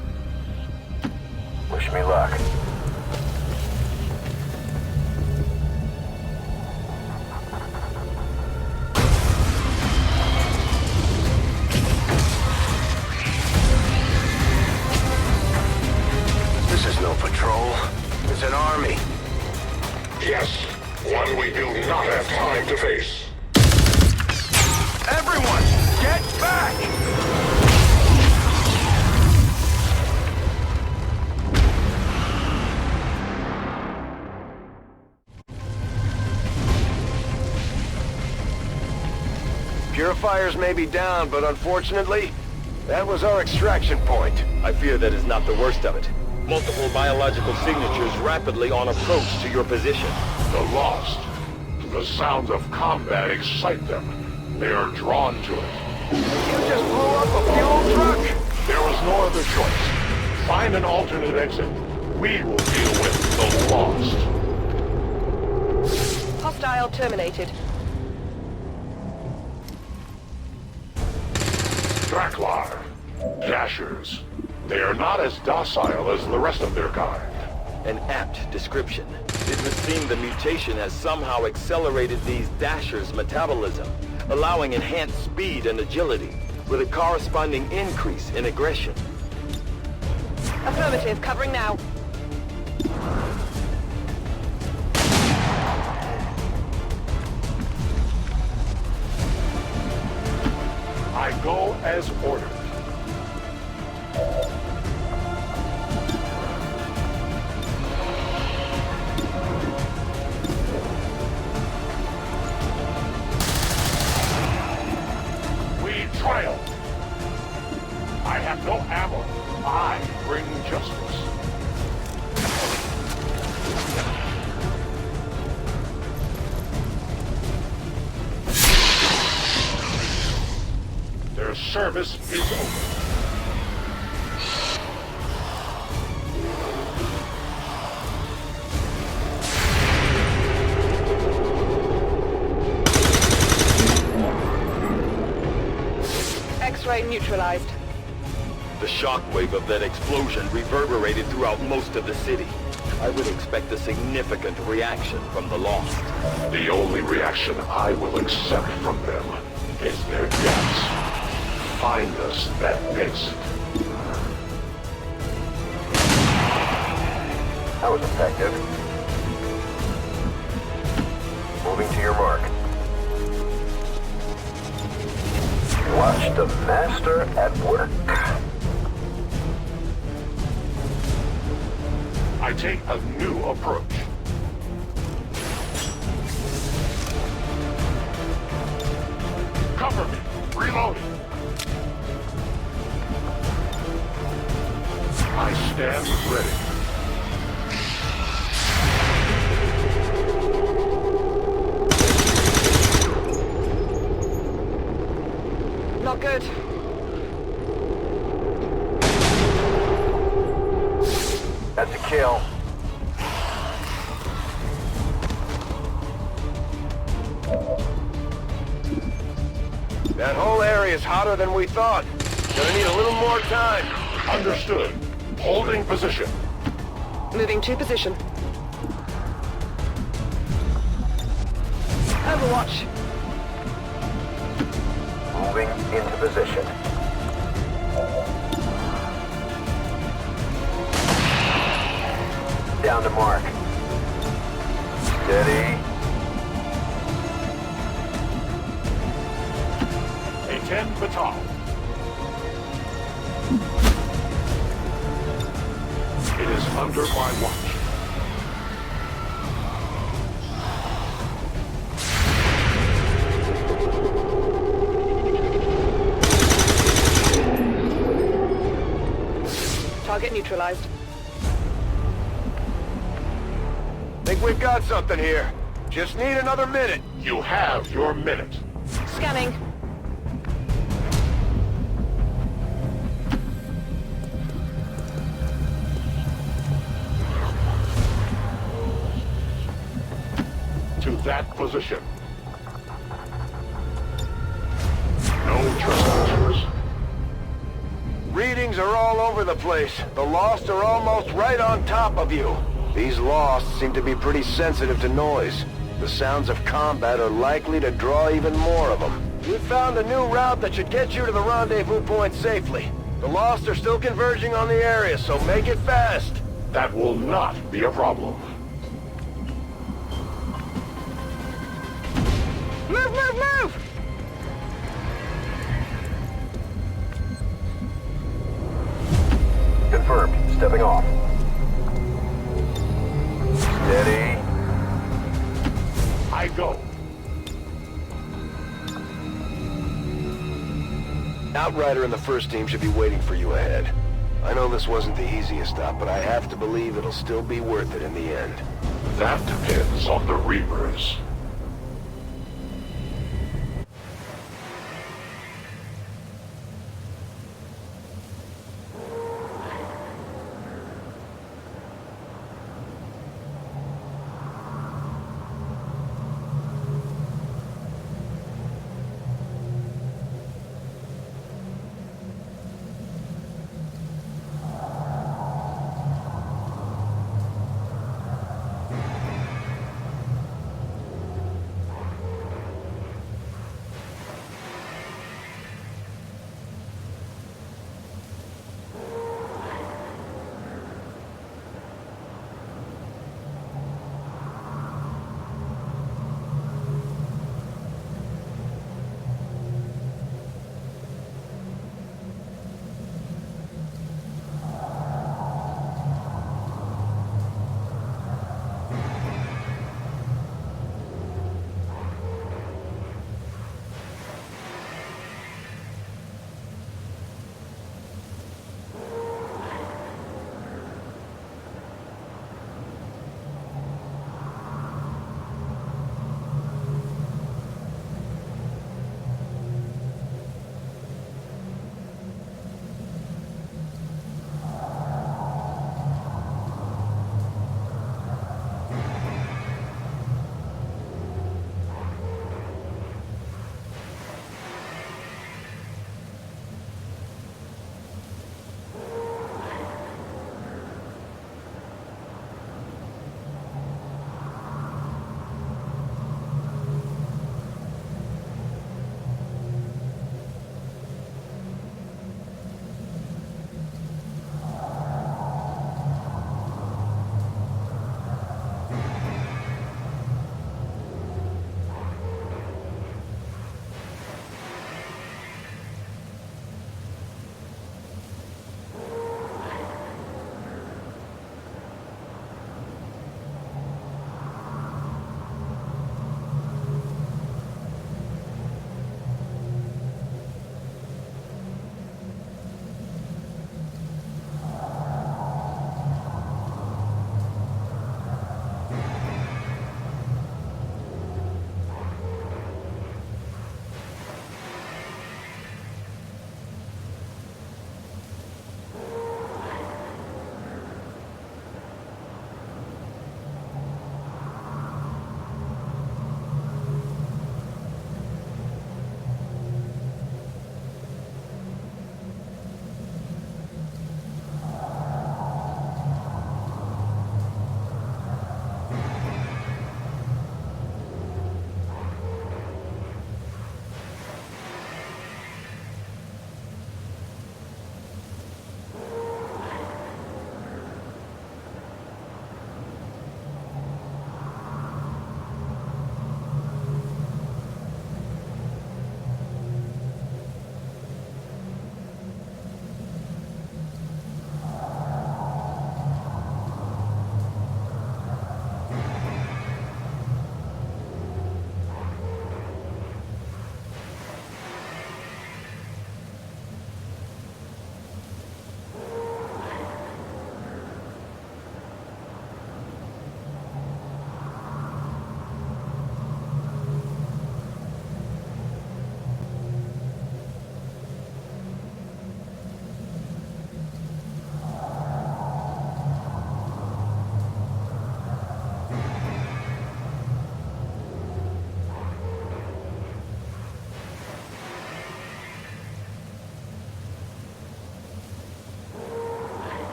Wish me luck. This is no patrol. It's an army. Yes, one we do not have time to face. Everyone, get back! Purifiers may be down, but unfortunately, that was our extraction point. I fear that is not the worst of it. Multiple biological signatures rapidly on approach to your position. The Lost. The sounds of combat excite them. They are drawn to it. You just blew up a fuel truck! There was no other choice. Find an alternate exit. We will deal with the Lost. Hostile terminated. Draklar. Dashers. They are not as docile as the rest of their kind. An apt description. It would seem the mutation has somehow accelerated these Dashers' metabolism, allowing enhanced speed and agility, with a corresponding increase in aggression. Affirmative, covering now. I go as ordered. We triumph. I have no ammo. I bring justice. Their service is over. X-ray neutralized. The shockwave of that explosion reverberated throughout most of the city. I would expect a significant reaction from the Lost. The only reaction I will accept from them is their deaths. Find us that exit. That was effective. Moving to your mark. Watch the master at work. I take a new approach. Cover me. Reloading. I stand ready. Not good. That's a kill. That whole area is hotter than we thought. Gonna need a little more time. Understood. Holding position. Moving to position. Overwatch. Moving into position. Down to mark. Steady. A 10 baton. It is under my watch. Target neutralized. Think we've got something here. Just need another minute. You have your minute. Scanning. To that position. No trespassers. Readings are all over the place. The Lost are almost right on top of you. These Lost seem to be pretty sensitive to noise. The sounds of combat are likely to draw even more of them. We found a new route that should get you to the rendezvous point safely. The Lost are still converging on the area, so make it fast. That will not be a problem. Move, move, move! Confirmed. Stepping off. Steady. I go. Outrider and the first team should be waiting for you ahead. I know this wasn't the easiest stop, but I have to believe it'll still be worth it in the end. That depends on the Reapers.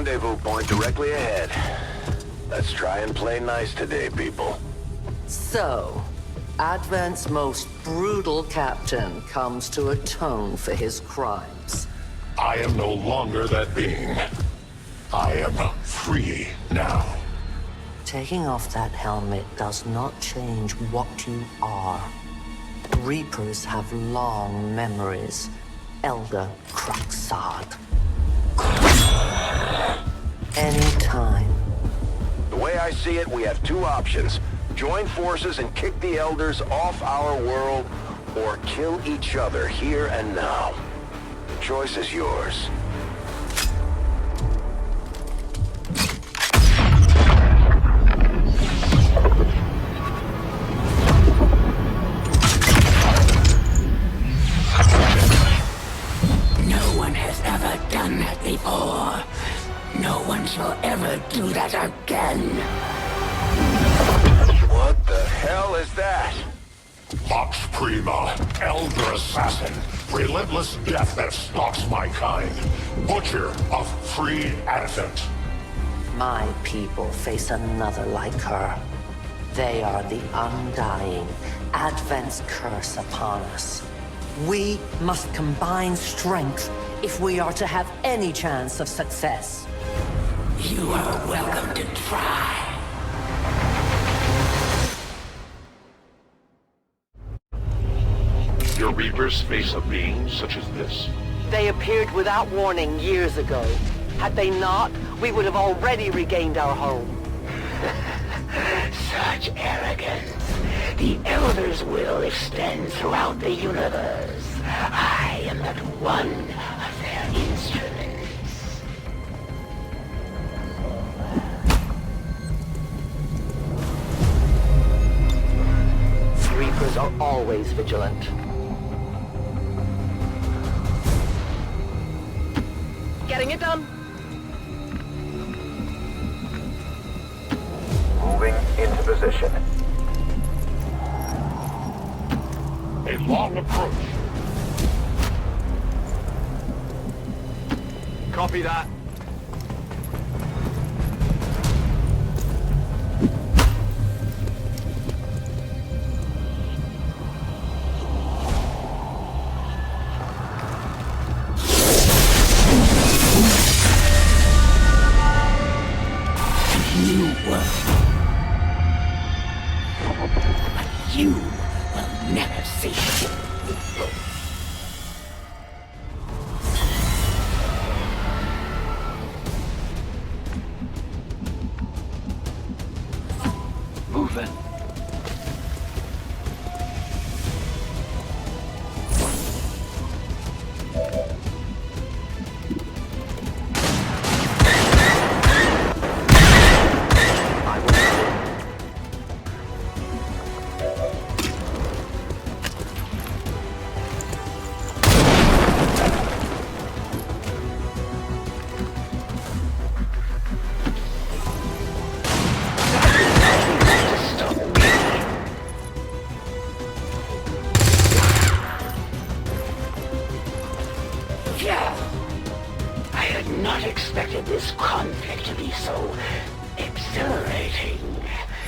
rendezvous point directly ahead. Let's try and play nice today, people. So, Advent's most brutal captain comes to atone for his crimes. I am no longer that being. I am free now. Taking off that helmet does not change what you are. Reapers have long memories. Elder Cruxard. Anytime. The way I see it, we have two options. Join forces and kick the Elders off our world, or kill each other here and now. The choice is yours. No one has ever done that before. No one shall ever do that again. What the hell is that? Vox Prima, Elder Assassin, relentless death that stalks my kind, Butcher of Free Advent. My people face another like her. They are the undying, Advent's curse upon us. We must combine strength if we are to have any chance of success. You are welcome to try. Your Reapers face a being such as this? They appeared without warning years ago. Had they not, we would have already regained our home. Such arrogance. The Elder's will extends throughout the universe. I am but one of their instruments. Reapers are always vigilant. Getting it done. Moving into position. A long approach. Copy that. You will never see it. Moving. I had not expected this conflict to be so exhilarating.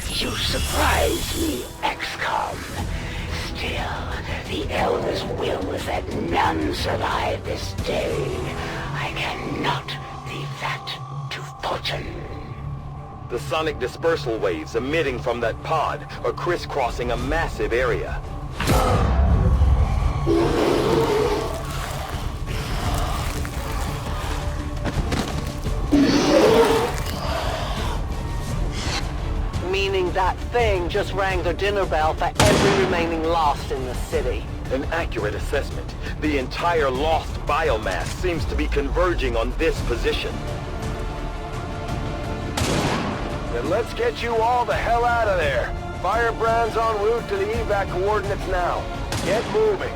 You surprised me, Xcom. Still, the Elder's will is that none survive this day. I cannot leave that to fortune. The sonic dispersal waves emitting from that pod are crisscrossing a massive area. Meaning that thing just rang the dinner bell for every remaining Lost in the city. An accurate assessment. The entire Lost biomass seems to be converging on this position. Then let's get you all the hell out of there. Firebrand's en route to the evac coordinates now. Get moving.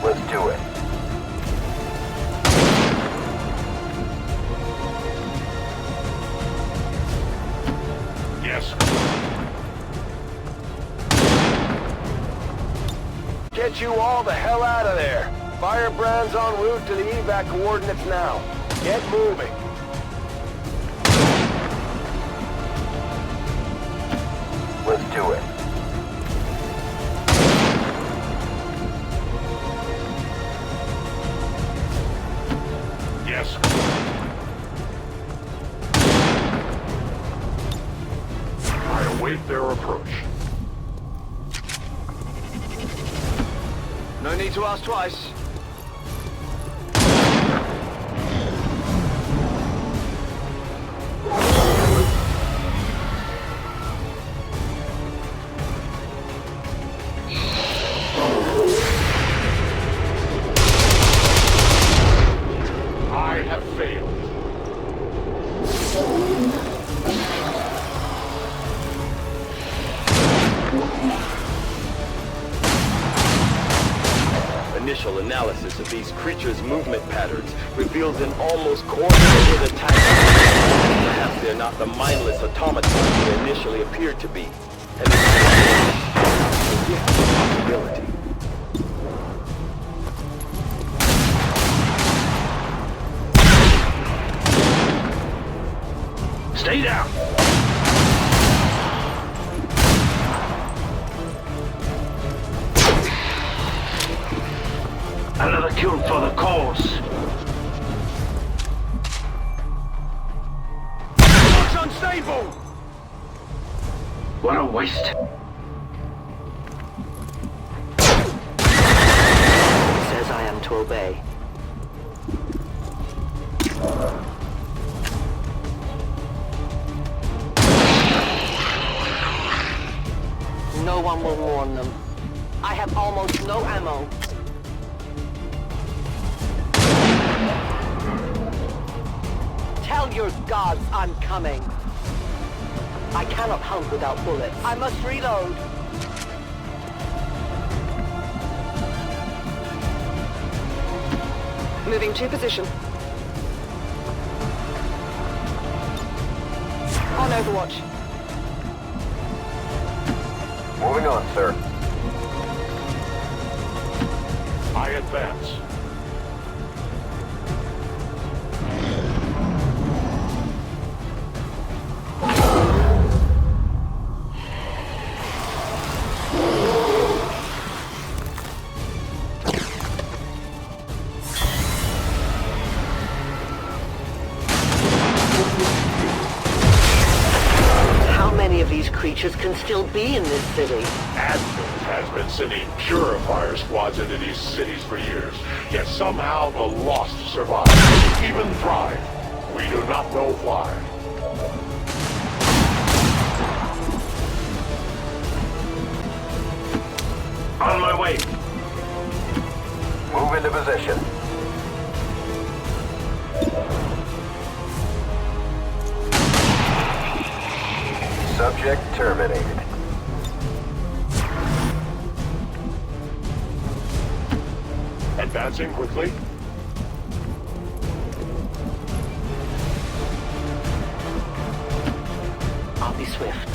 Let's do it. Yes. Get you all the hell out of there. Firebrand's en route to the evac coordinates now. Get moving. Let's do it. Yes. I await their approach. No need to ask twice. I have failed. Initial analysis of these creatures' movement patterns reveals an almost coordinated attack. Perhaps they're not the mindless automatons they initially appeared to be. And it's a possibility. Stay down! Another kill for the cause. It's unstable! What a waste. Says I am to obey. No one will warn them. I have almost no ammo. Tell your gods I'm coming. I cannot hunt without bullets. I must reload. Moving to position. On Overwatch. Moving on, sir. I advance. How many of these creatures can still be in this city? Advent has been sending purifier squads into these cities for years, yet somehow the lost survive, even thrive. We do not know why. On my way. Move into position. Subject terminated. Advancing quickly. I'll be swift.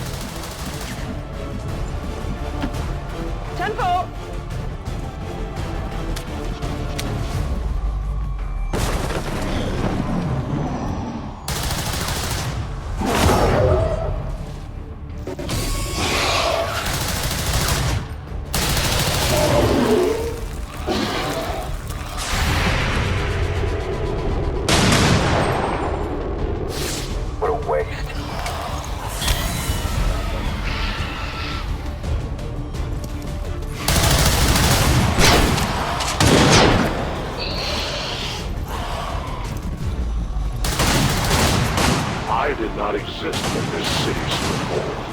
Tempo! What a waste. I did not exist when this city stood whole.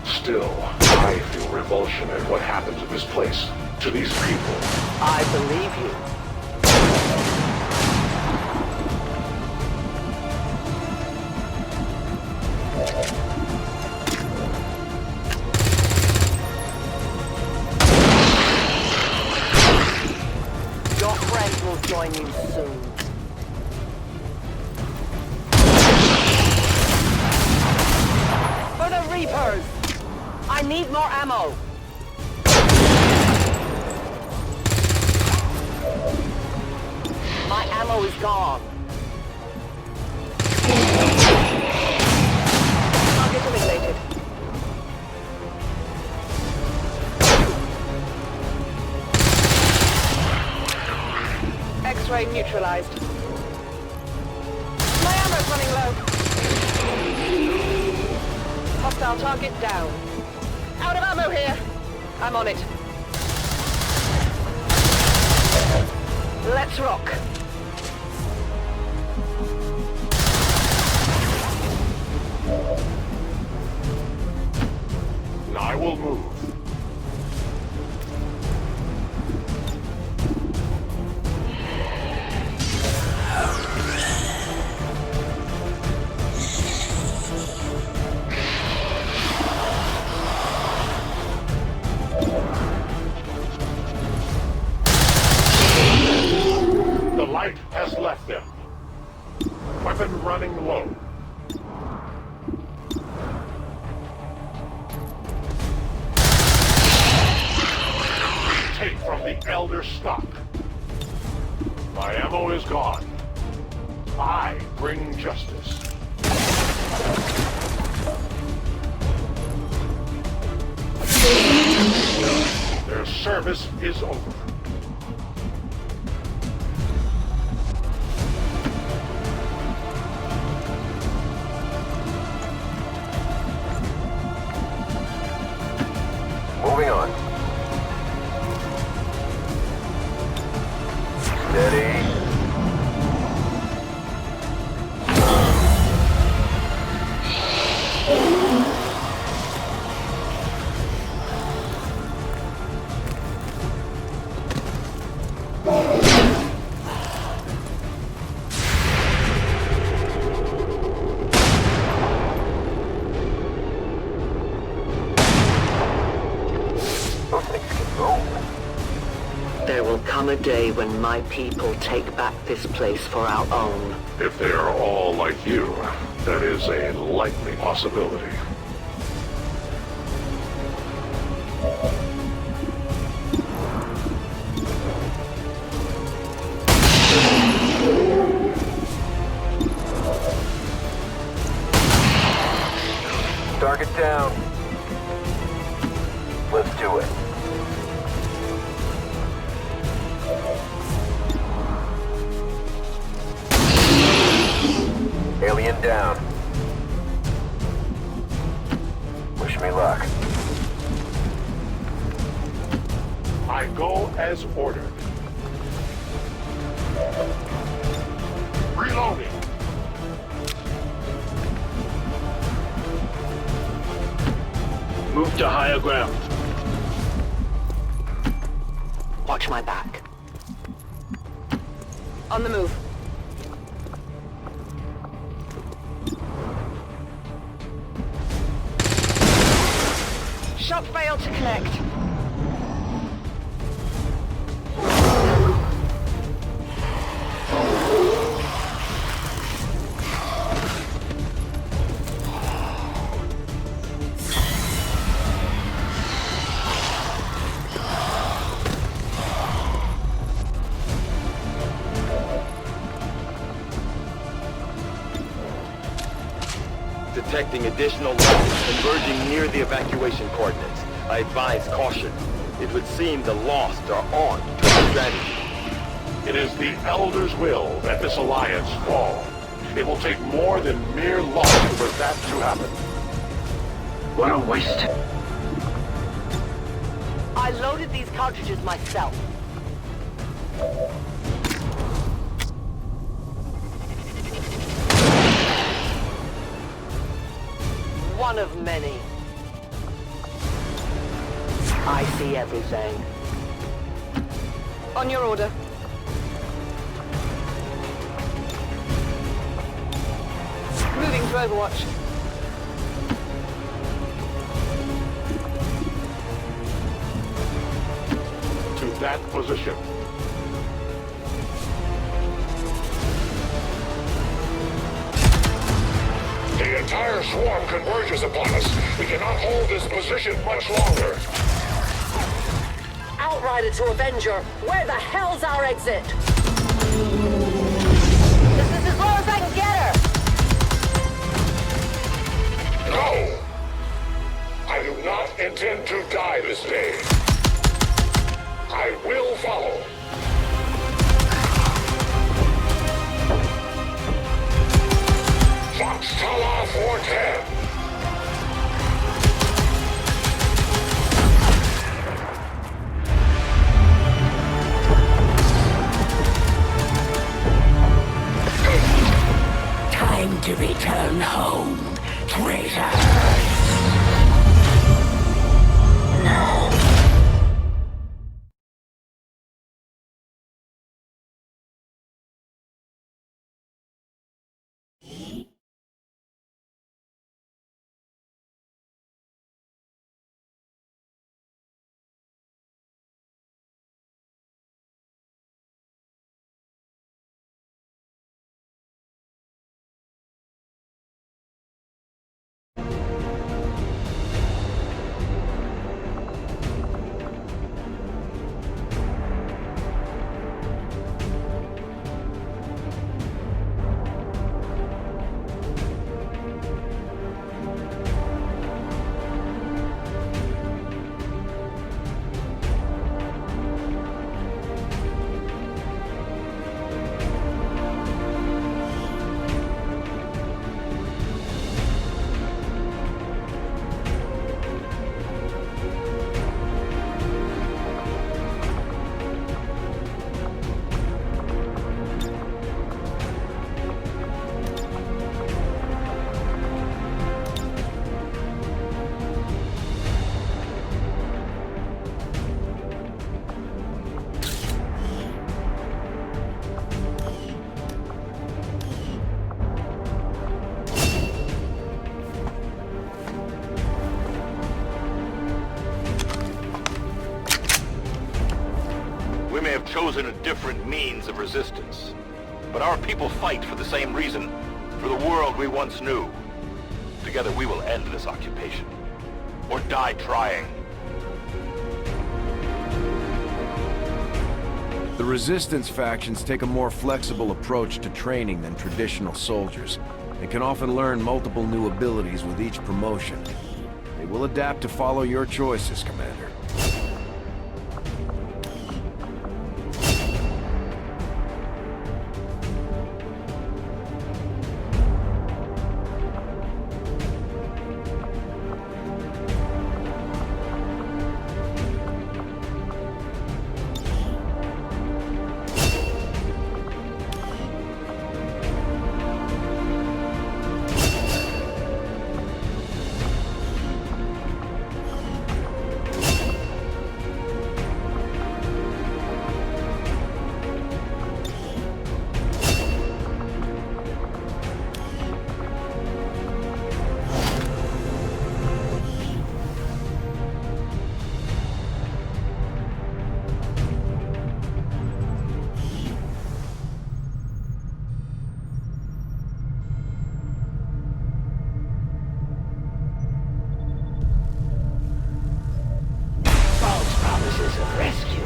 Still, I feel revulsion at what happened to this place, to these people. I believe you. Your friends will join you soon. For the Reapers! I need more ammo! gone. Target eliminated. X-ray neutralized. My ammo's running low. Hostile target down. Out of ammo here. I'm on it. Let's rock. I will move. The light has left them. Weapon running low. Take from the Elder stock. My ammo is gone. I bring justice. Their service is over. Moving on. Steady. There will come a day when my people take back this place for our own. If they are all like you, that is a likely possibility. Target down. Let's do it. Alien down. Wish me luck. I go as ordered. Reloading. Move to higher ground. Watch my back. On the move. Shot failed to connect. Detecting additional losses converging near the evacuation coordinates. I advise caution. It would seem the Lost are on to our strategy. It is the Elder's will that this alliance fall. It will take more than mere loss for that to happen. What a waste. I loaded these cartridges myself. One of many. I see everything. On your order. Moving to Overwatch. To that position. The entire swarm converges upon us. We cannot hold this position much longer. Outrider to Avenger, where the hell's our exit? this day. I will follow. Foxtala 410. Time to return home, traitor. We may have chosen a different means of resistance, but our people fight for the same reason, for the world we once knew. Together we will end this occupation, or die trying. The Resistance factions take a more flexible approach to training than traditional soldiers, and can often learn multiple new abilities with each promotion. They will adapt to follow your choices, Commander.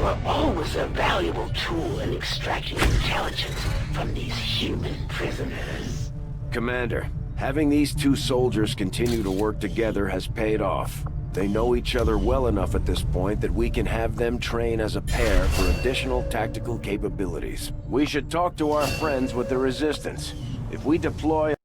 Are always a valuable tool in extracting intelligence from these human prisoners. Commander, having these two soldiers continue to work together has paid off. They know each other well enough at this point that we can have them train as a pair for additional tactical capabilities. We should talk to our friends with the Resistance. If we deploy